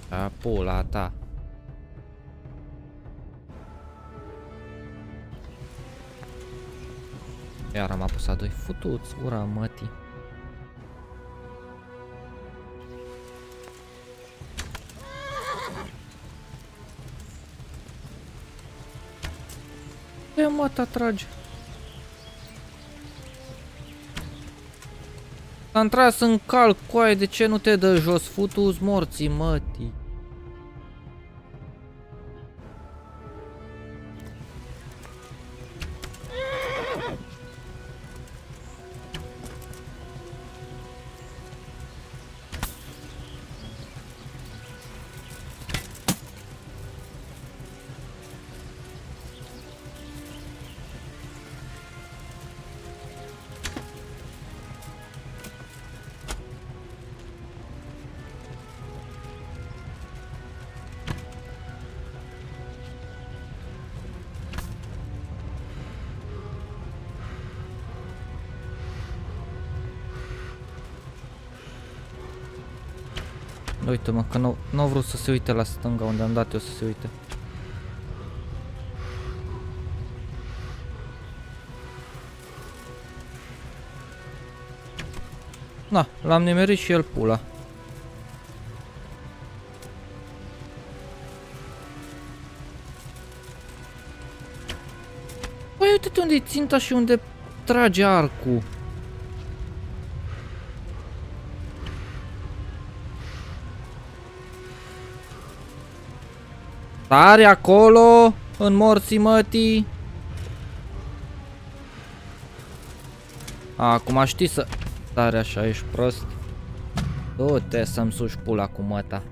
A pula ta. Iar am apăsat 2. Futu-ți gura, mătii. E, mă, t-atrage. Am tras în cal, coaie, de ce nu te dă jos? Futu-ți morții, mătii. Uite-mă că nu au vrut să se uite la stânga unde am dat eu să se uite. Na, l-am nimerit și el pula. Păi uite-te unde-i ținta și unde trage arcul. Tare acolo, în morții mătii. Acum știi să... Tare așa, ești prost. Du-te să-mi suși pula cu măta.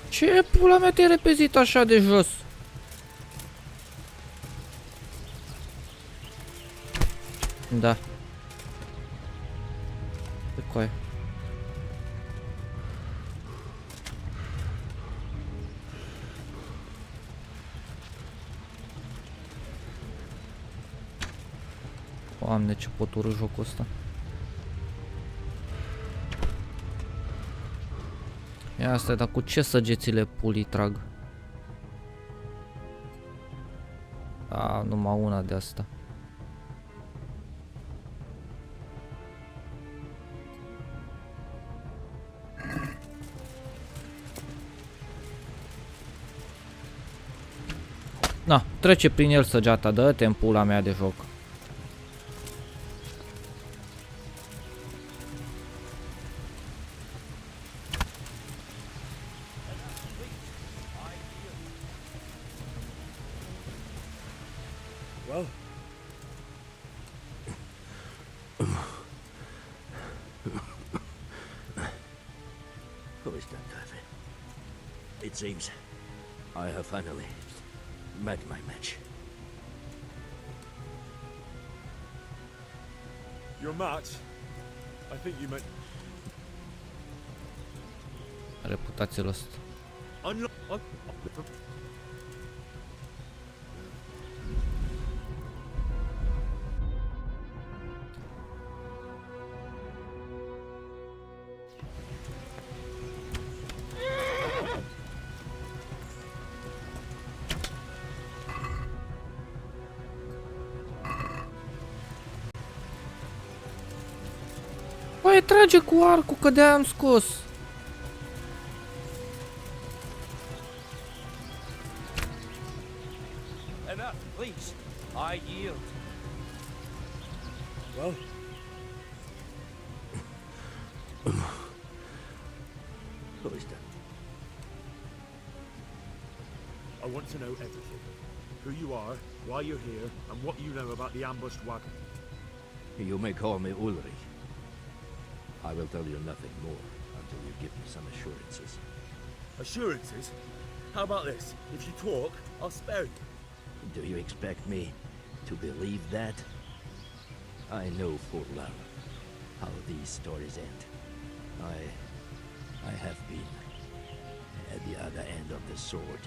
Ce pula mea te-ai repezit așa de jos? Da. Ce coi? Doamne, ce pot urâ jocul ăsta. Ia asta, dar cu ce săgețile pulii trag? A, numai una de asta. Na, trece prin el săgeata, dă-te în pula mea de joc. Who is that guy? It seems I have finally met my match. Your match? I think you meant... Reputațiile ăsta. Păi trage cu arcul, că de-aia am scos. Enough, please. I yield. Well, Who is that? I want to know everything. Who you are, why you're here, and what you know about the ambushed wagon. You may call me Ulrich. I will tell you nothing more until you give me some assurances. Assurances? How about this? If you talk, I'll spare you. Do you expect me to believe that? I know full well how these stories end. I have been at the other end of the sword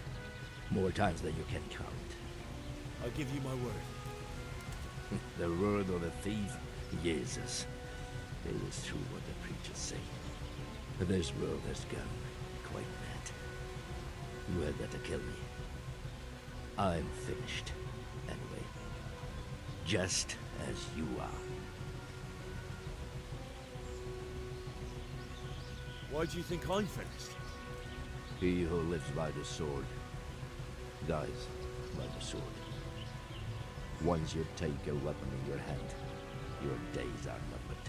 more times than you can count. I give you my word. The word of a thief? Jesus. It is true what the preachers say. This world has gone quite mad. You had better kill me. I'm finished, anyway. Just as you are. Why do you think I'm finished? He who lives by the sword dies by the sword. Once you take a weapon in your hand, your days are numbered.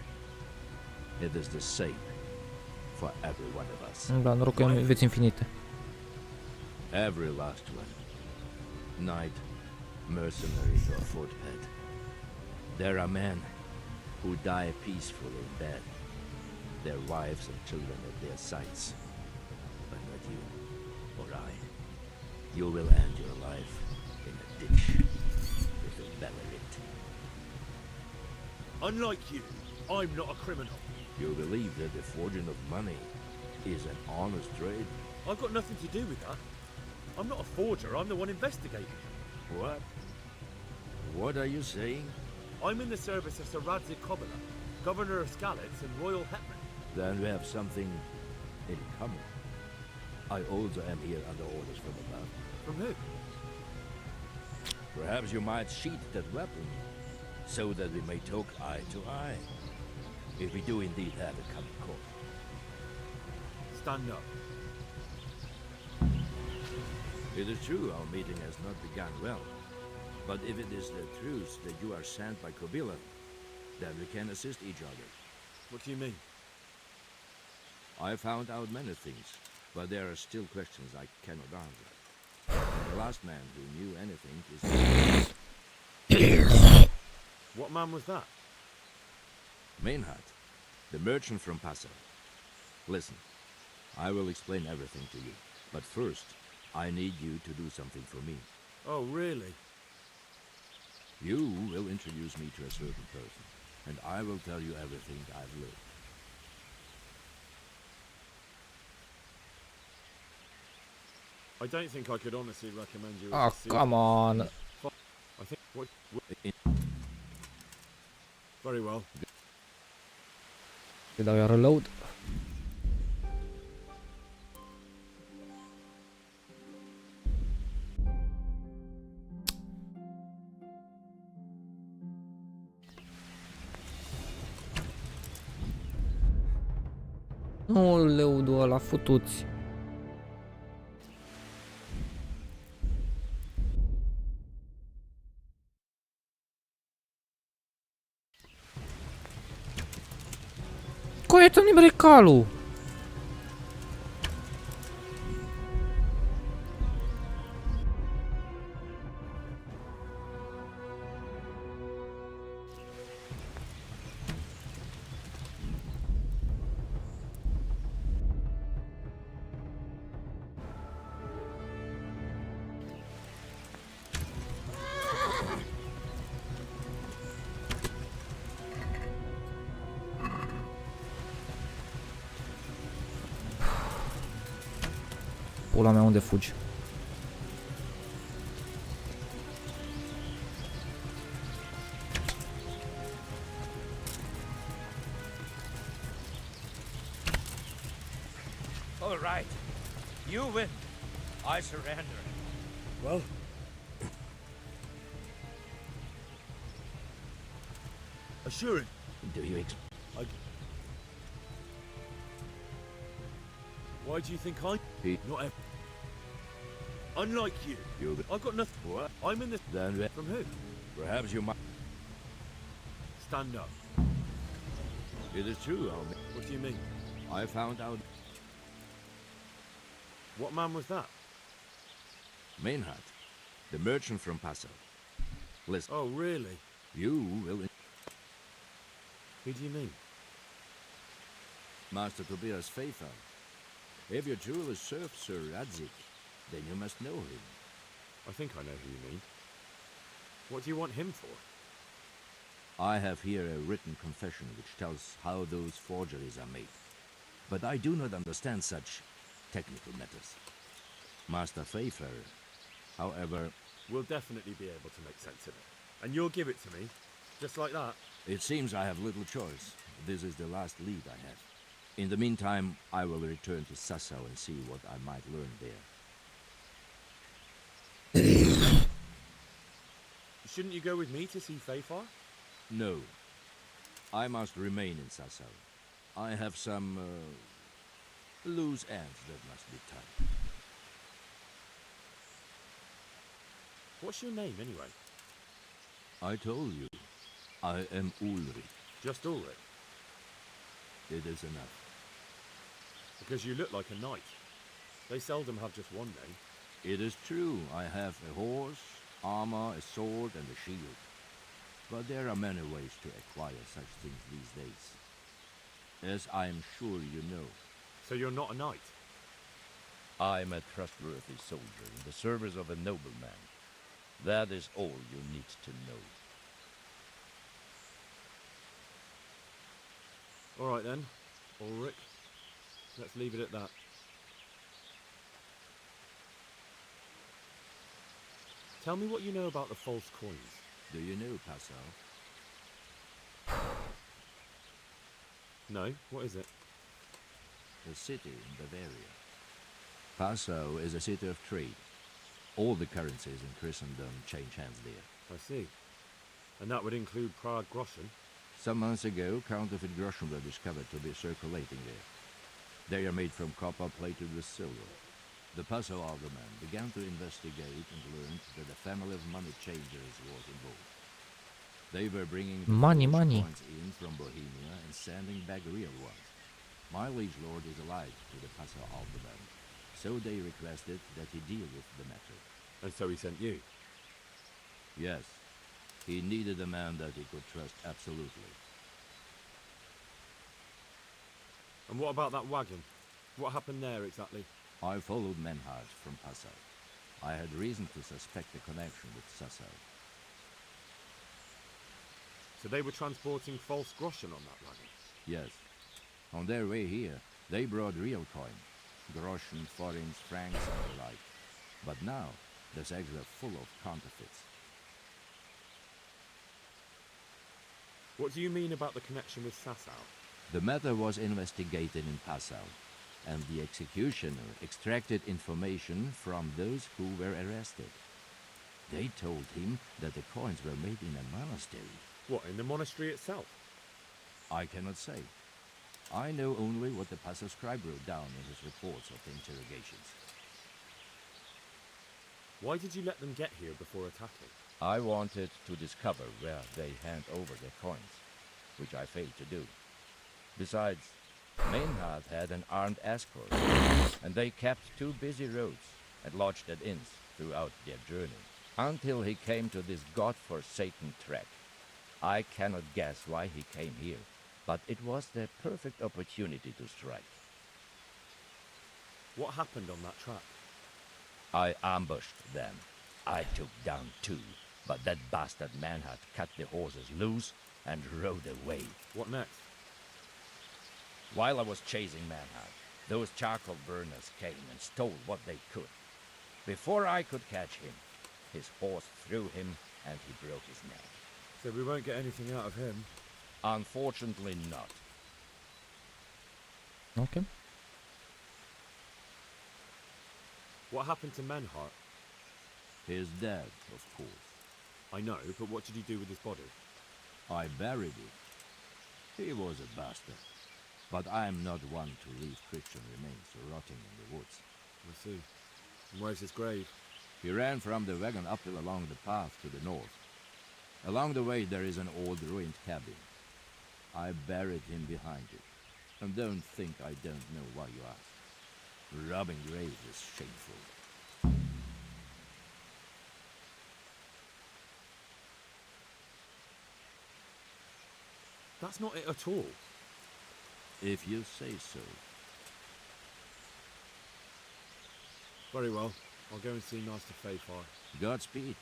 It is the same for every one of us. Da, noroc că am vieți infinite. Every last one. Knight, mercenary or footpad. There are men who die peacefully in bed, their wives and children at their sides. But not you or I. You will end your life in a ditch with a bell in it. Unlike you, I'm not a criminal. You believe that the forging of money is an honest trade? I've got nothing to do with that. I'm not a forger, I'm the one investigating. What? What are you saying? I'm in the service of Sir Radzig Kobyla, Governor of Skalitz and Royal Hetman. Then we have something in common. I also am here under orders from above. From who? Perhaps you might sheath that weapon. so that we may talk eye to eye. If we do indeed have a common cause. Stand up. It is true our meeting has not begun well, but if it is the truth that you are sent by Kobila, then we can assist each other. What do you mean? I found out many things, but there are still questions I cannot answer. The last man who knew anything is... What man was that? Mainhard, the merchant from Passau. Listen, I will explain everything to you, but first, I need you to do something for me. Oh, really? You will introduce me to a certain person, and I will tell you everything I've learned. I don't think I could honestly recommend you. Oh, come on. I think what very well. Îi dau iar reload. Nu, leudu ăla, futuți. Coietă mi calul. Pula mea, unde fugi? All right. You win. I surrender. Well, assuring. Do you Why do you think I? Not ever. Unlike you. I've got nothing. What? I'm in this. Then From who? perhaps you might... Stand up. It is true, What do you mean? I found out... What man was that? Mainhard, the merchant from Passau. Listen. Oh, really? You will... Who do you mean? Master Tobias Pfeiffer. If you truly serve Sir Radzik, then you must know him. I think I know who you mean. What do you want him for? I have here a written confession which tells how those forgeries are made. But I do not understand such technical matters. Master Pfeiffer, however... We'll definitely be able to make sense of it. And you'll give it to me, just like that? It seems I have little choice. This is the last lead I have. In the meantime, I will return to Sassau and see what I might learn there. Shouldn't you go with me to see Pfeiffer? No. I must remain in Sassau. I have some loose ends that must be tied. What's your name, anyway? I told you. I am Ulrich. Just Ulrich? It is enough. Because you look like a knight. They seldom have just one name. It is true, I have a horse, armor, a sword, and a shield. But there are many ways to acquire such things these days. As I am sure you know. So you're not a knight? I am a trustworthy soldier in the service of a nobleman. That is all you need to know. All right then, Ulrich. Let's leave it at that. Tell me what you know about the false coins. Do you know Passau? No, what is it? A city in Bavaria. Passau is a city of trade. All the currencies in Christendom change hands there. I see. And that would include Prague groschen? Some months ago, counterfeit groschen were discovered to be circulating there. They are made from copper plated with silver. The Passau alderman began to investigate and learned that a family of money changers was involved. They were bringing Money. coins in from Bohemia and sending back real ones. My liege lord is allied to the Passau alderman, so they requested that he deal with the matter. And so he sent you? Yes. He needed a man that he could trust absolutely. And what about that wagon? What happened there exactly? I followed Menhard from Passau. I had reason to suspect a connection with Sassau. So they were transporting false groschen on that wagon? Yes. On their way here, they brought real coin. Groschen, forints, francs, and the like. But now, the sacks were full of counterfeits. What do you mean about the connection with Sassau? The matter was investigated in Passau, and the executioner extracted information from those who were arrested. They told him that the coins were made in a monastery. What, in the monastery itself? I cannot say. I know only what the Passau scribe wrote down in his reports of the interrogations. Why did you let them get here before attacking? I wanted to discover where they hand over their coins, which I failed to do. Besides, Maynard had an armed escort, and they kept two busy roads and lodged at inns throughout their journey, until he came to this god-forsaken track. I cannot guess why he came here, but it was the perfect opportunity to strike. What happened on that track? I ambushed them. I took down two, but that bastard Manhart cut the horses loose and rode away. What next? While I was chasing Manhart, those charcoal burners came and stole what they could. Before I could catch him, his horse threw him and he broke his neck. So we won't get anything out of him? Unfortunately not. Ok. What happened to Menhart? He's dead, of course. I know, but what did you do with his body? I buried him. He was a bastard. But I am not one to leave Christian remains rotting in the woods. I see. And where's his grave? He ran from the wagon uphill along the path to the north. Along the way there is an old ruined cabin. I buried him behind it. And don't think I don't know why you ask. Robbing graves is shameful. That's not it at all. If you say so. Very well. I'll go and see Master Fayfar. Godspeed.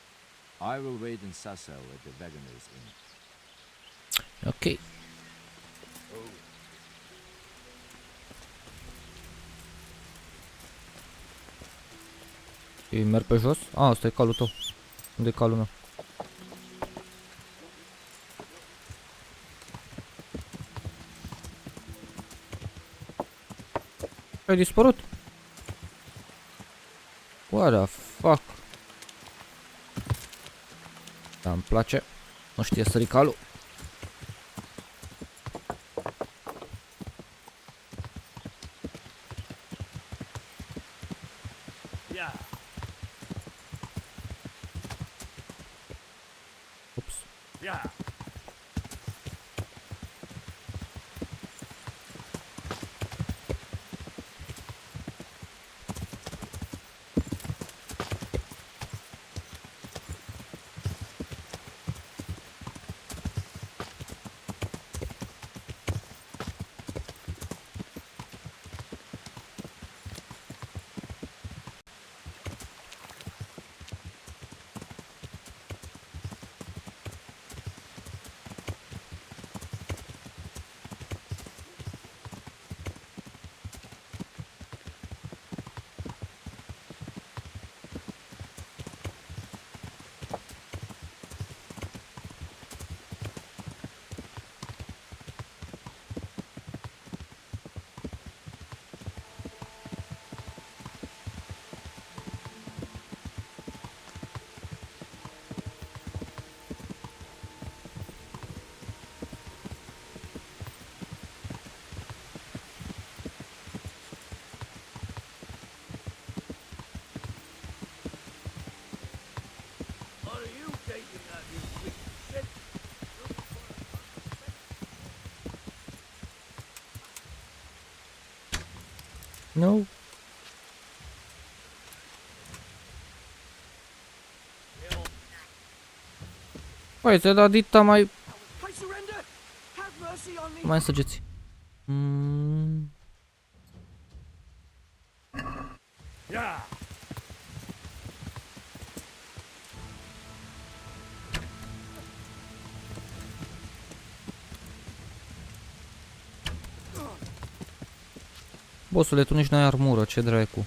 I will wait in Sassau at the Wagoner's Inn. Ok. Și merg pe jos? Ah, asta e calul tău. Unde e calul meu? Ai dispărut? What the fuck? Da, îmi place. Nu știe sări calul. Ups. Nu. Păi, ți-a dat dita mai... Mai săgeți. Bossule, tu nici n-ai armură, ce dracu.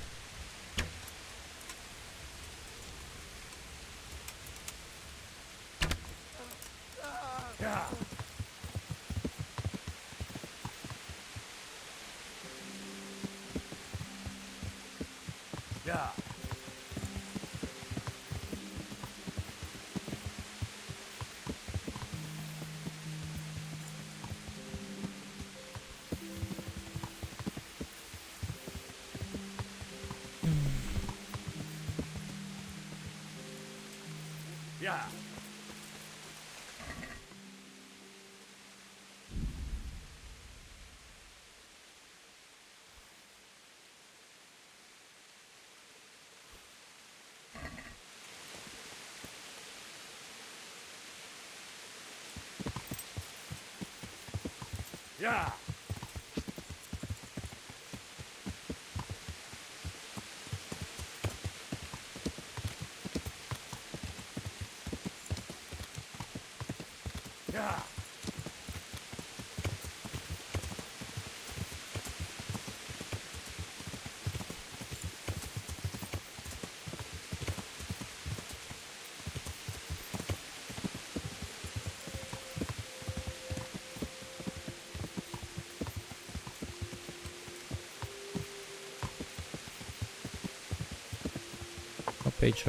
Pe aici,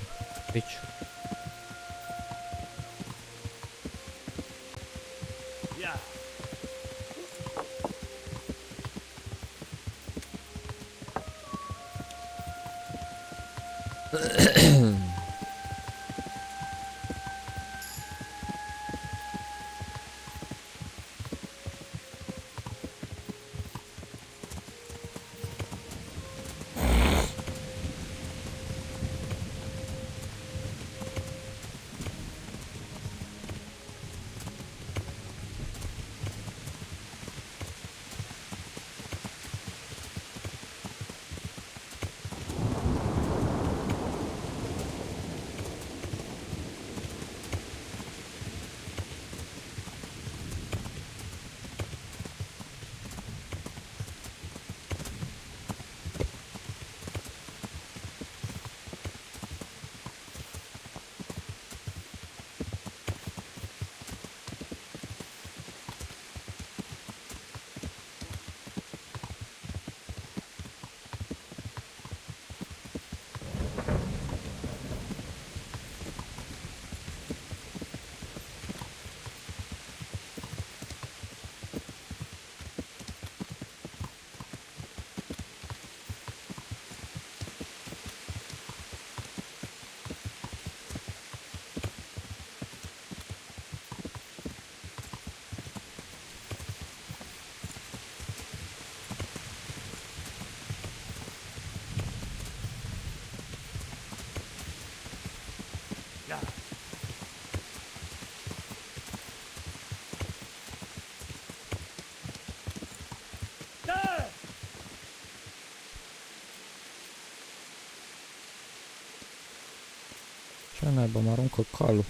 aici. Ce naiba, mă aruncă calul.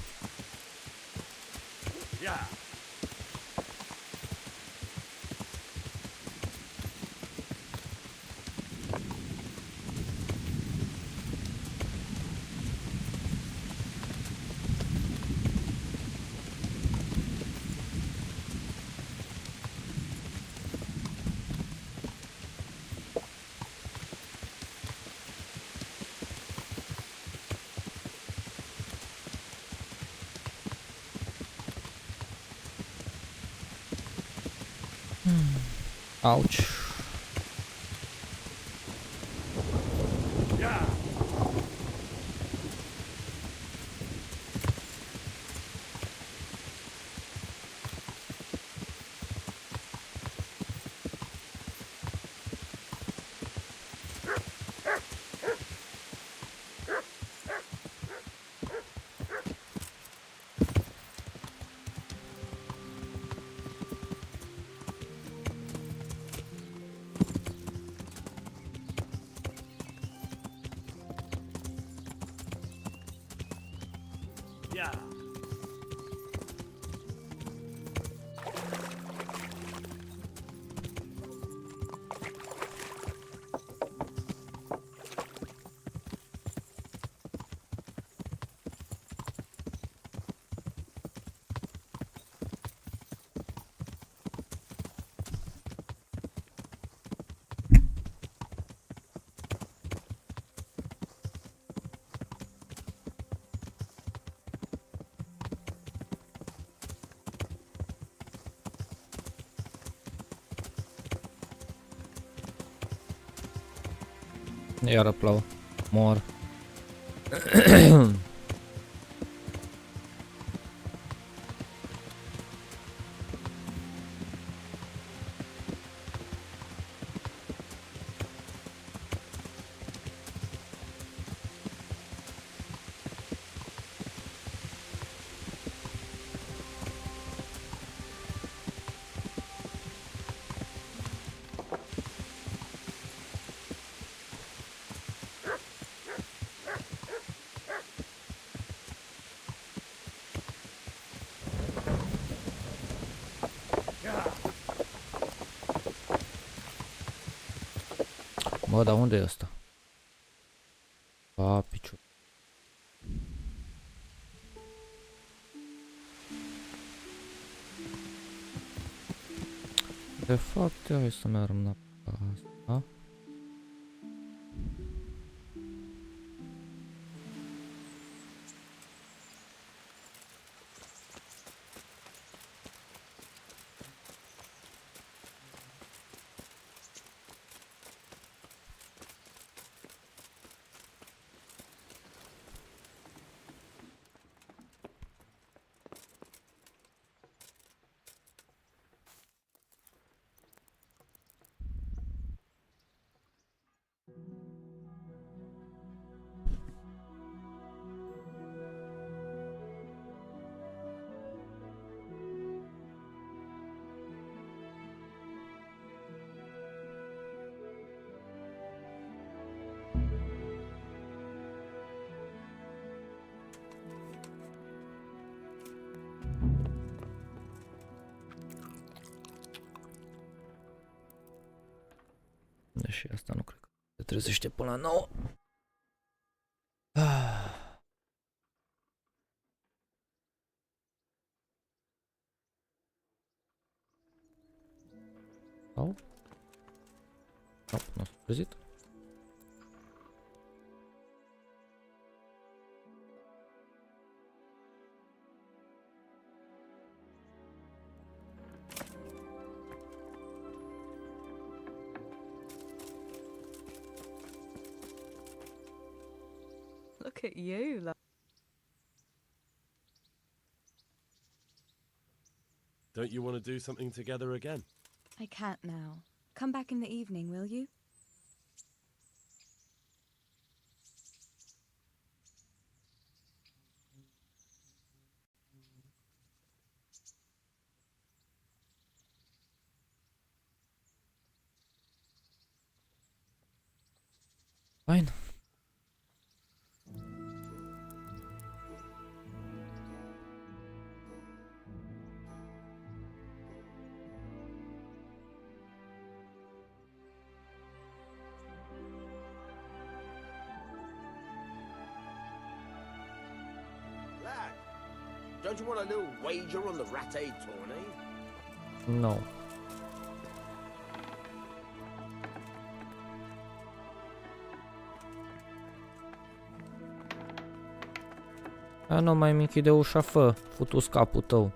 Ouch. Yeah. Iară plouă. Mor. Bă, dar unde e ăsta? A, picior. De fapt, hai să mergem la asta. Deși asta nu cred că se trezește până la 9. Sau? Nu s-a trezit. Look at you. Don't you want to do something together again? I can't now. Come back in the evening, will you? Fine. Don't you want a little wager on the ratte tourney? No. A, nu mai închide ușa, fă, futu-ți capul tău.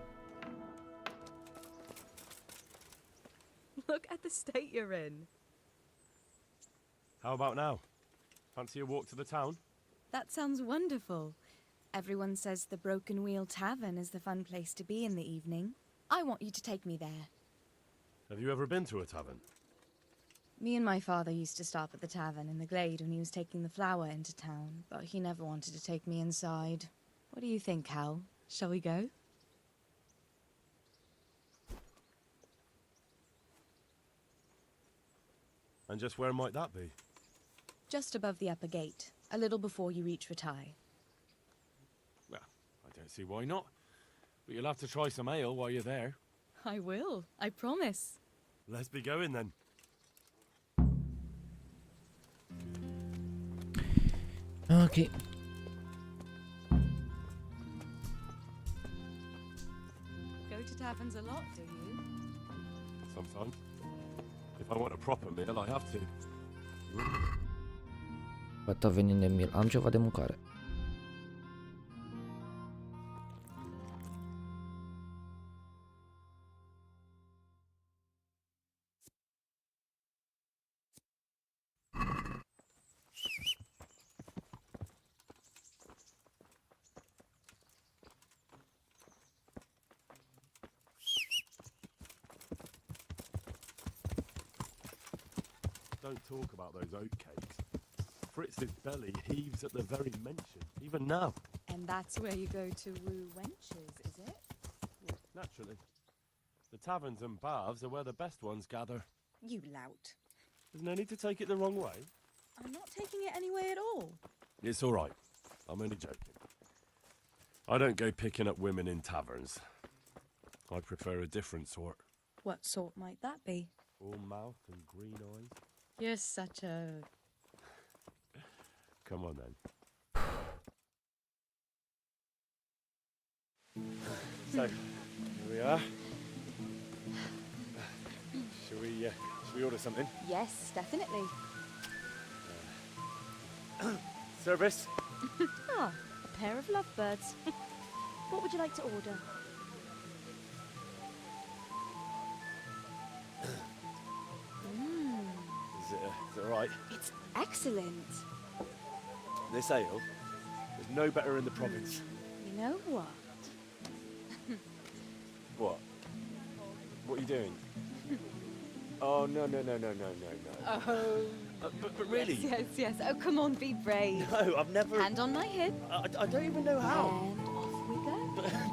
Look at the state you're in. How about now? Fancy a walk to the town? That sounds wonderful. Everyone says the Broken Wheel Tavern is the fun place to be in the evening. I want you to take me there. Have you ever been to a tavern? Me and my father used to stop at the tavern in the glade when he was taking the flour into town, but he never wanted to take me inside. What do you think, Hal? Shall we go? And just where might that be? Just above the upper gate, a little before you reach Ratai. Well, I don't see why not. But you'll have to try some ale while you're there. I will, I promise. Let's be going then. Ok. Go to taverns a lot, do you? Sometimes. If I want a proper meal, I have to. Gata, venim de mil. Am ceva de mâncare. Don't talk about those oatcakes. Fritz's belly heaves at the very mention, even now. And that's where you go to woo wenches, is it? Naturally. The taverns and baths are where the best ones gather. You lout. There's no need to take it the wrong way. I'm not taking it any way at all. It's all right. I'm only joking. I don't go picking up women in taverns. I prefer a different sort. What sort might that be? All mouth and green eyes. You're such a... Come on then. So, here we are. Shall we order something? Yes, definitely. Service? Ah, a pair of lovebirds. What would you like to order? Is it all right? It's excellent. This ale, there's no better in the province. You know what? What? What are you doing? Oh, no. Oh. But really? Yes. Oh, come on, be brave. No, I've never... Hand on my hip. I don't even know how. And off we go.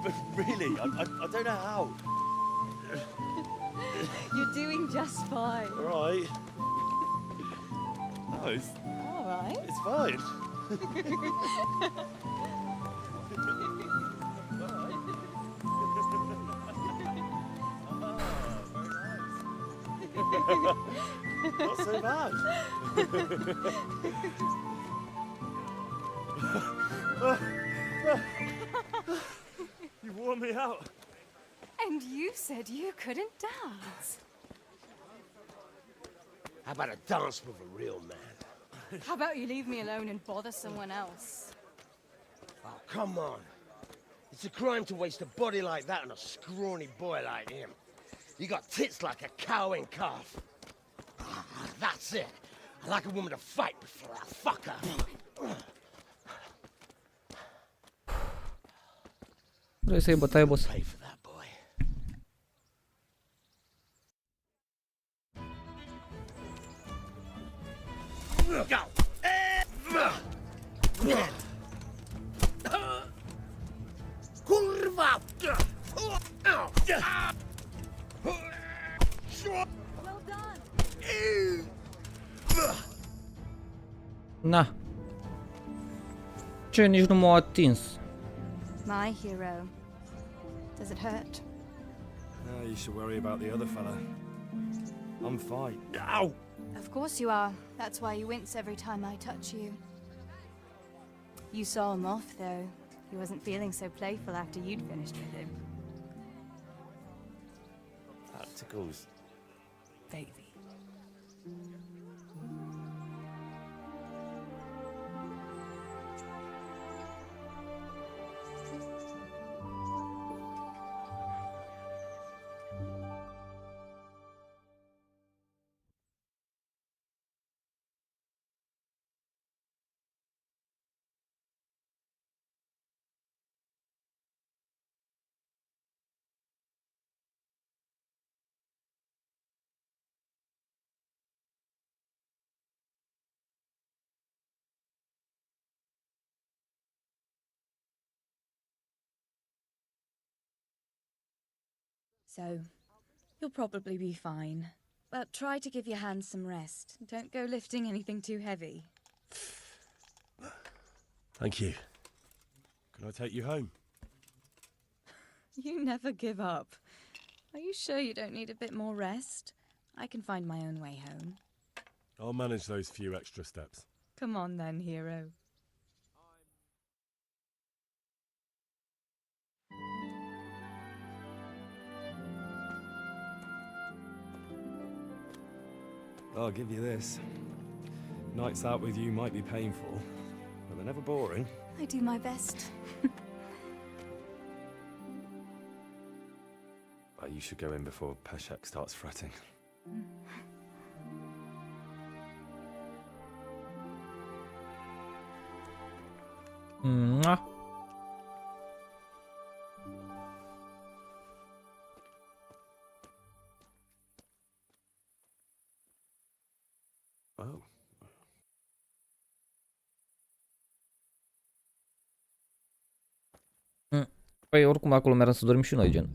But really, I don't know how. You're doing just fine. All right. No, it's All right. it's fine. Not so bad. You wore me out. And you said you couldn't dance. How about a dance with a real man? How about you leave me alone and bother someone else? Oh, come on. It's a crime to waste a body like that on a scrawny boy like him. You got tits like a cow in calf. That's it. I like a woman to fight before I fuck her. Vrei să iei bătaie, boss? Pay for that boy. Go! Kurwa! Well done. Na. Ce, nici nu m-au atins. My hero. Does it hurt? You should worry about the other fella. I'm fine. Ow! Of course you are. That's why you wince every time I touch you. You saw him off, though. He wasn't feeling so playful after you'd finished with him. That tickles. Baby. So, you'll probably be fine. But try to give your hands some rest. Don't go lifting anything too heavy. Thank you. Can I take you home? You never give up. Are you sure you don't need a bit more rest? I can find my own way home. I'll manage those few extra steps. Come on then, hero. I'll give you this. Nights out with you might be painful, but they're never boring. I do my best. You should go in before Peshek starts fretting. Mwah. Oh. Păi oricum acolo meream să dormim și noi, gen.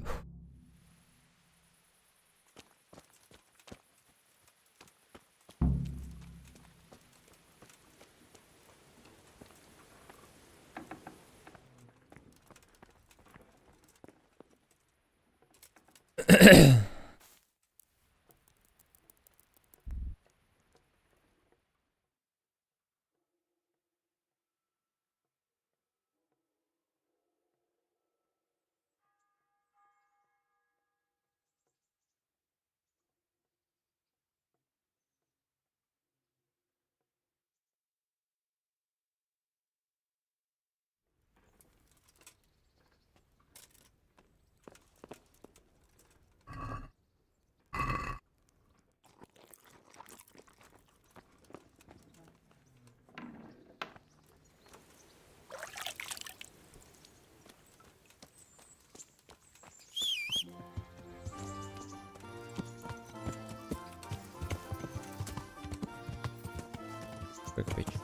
Cred că pe aici.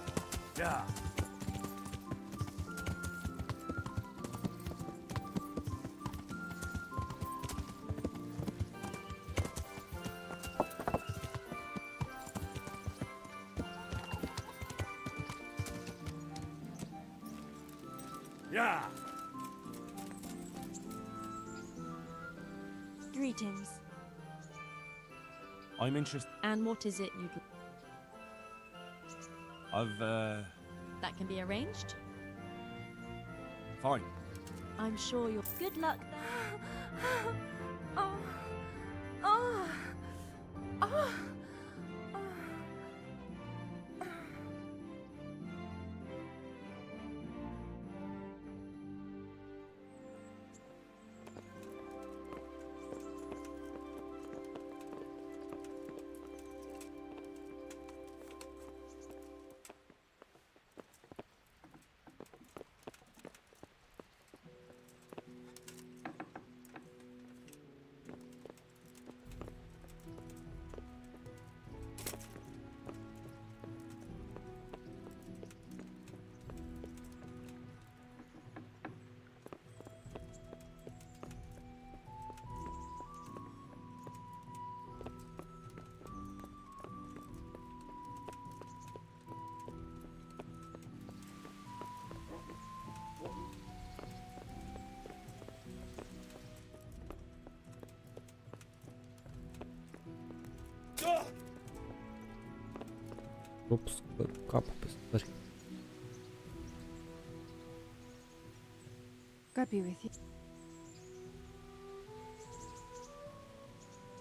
Da. Yeah. Greetings. I'm interested. And what is it you'd... That can be arranged? Fine. I'm sure you're... Good luck there. Oh. Oh. Oh. Ups, capul pe stări. Grab you with you.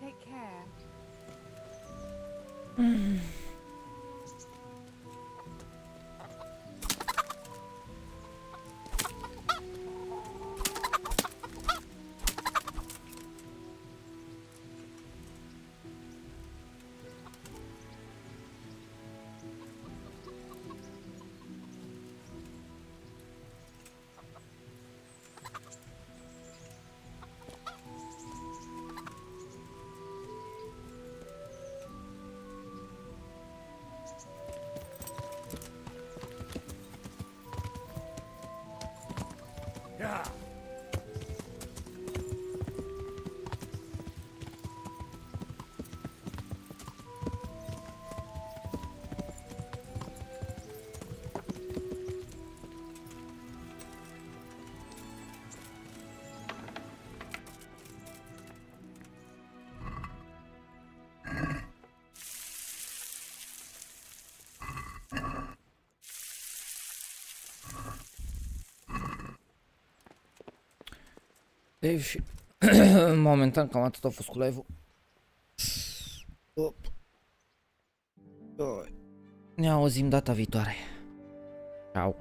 Take care. Și momentan cam atât a fost cu live-ul. Ne auzim data viitoare. Ciao.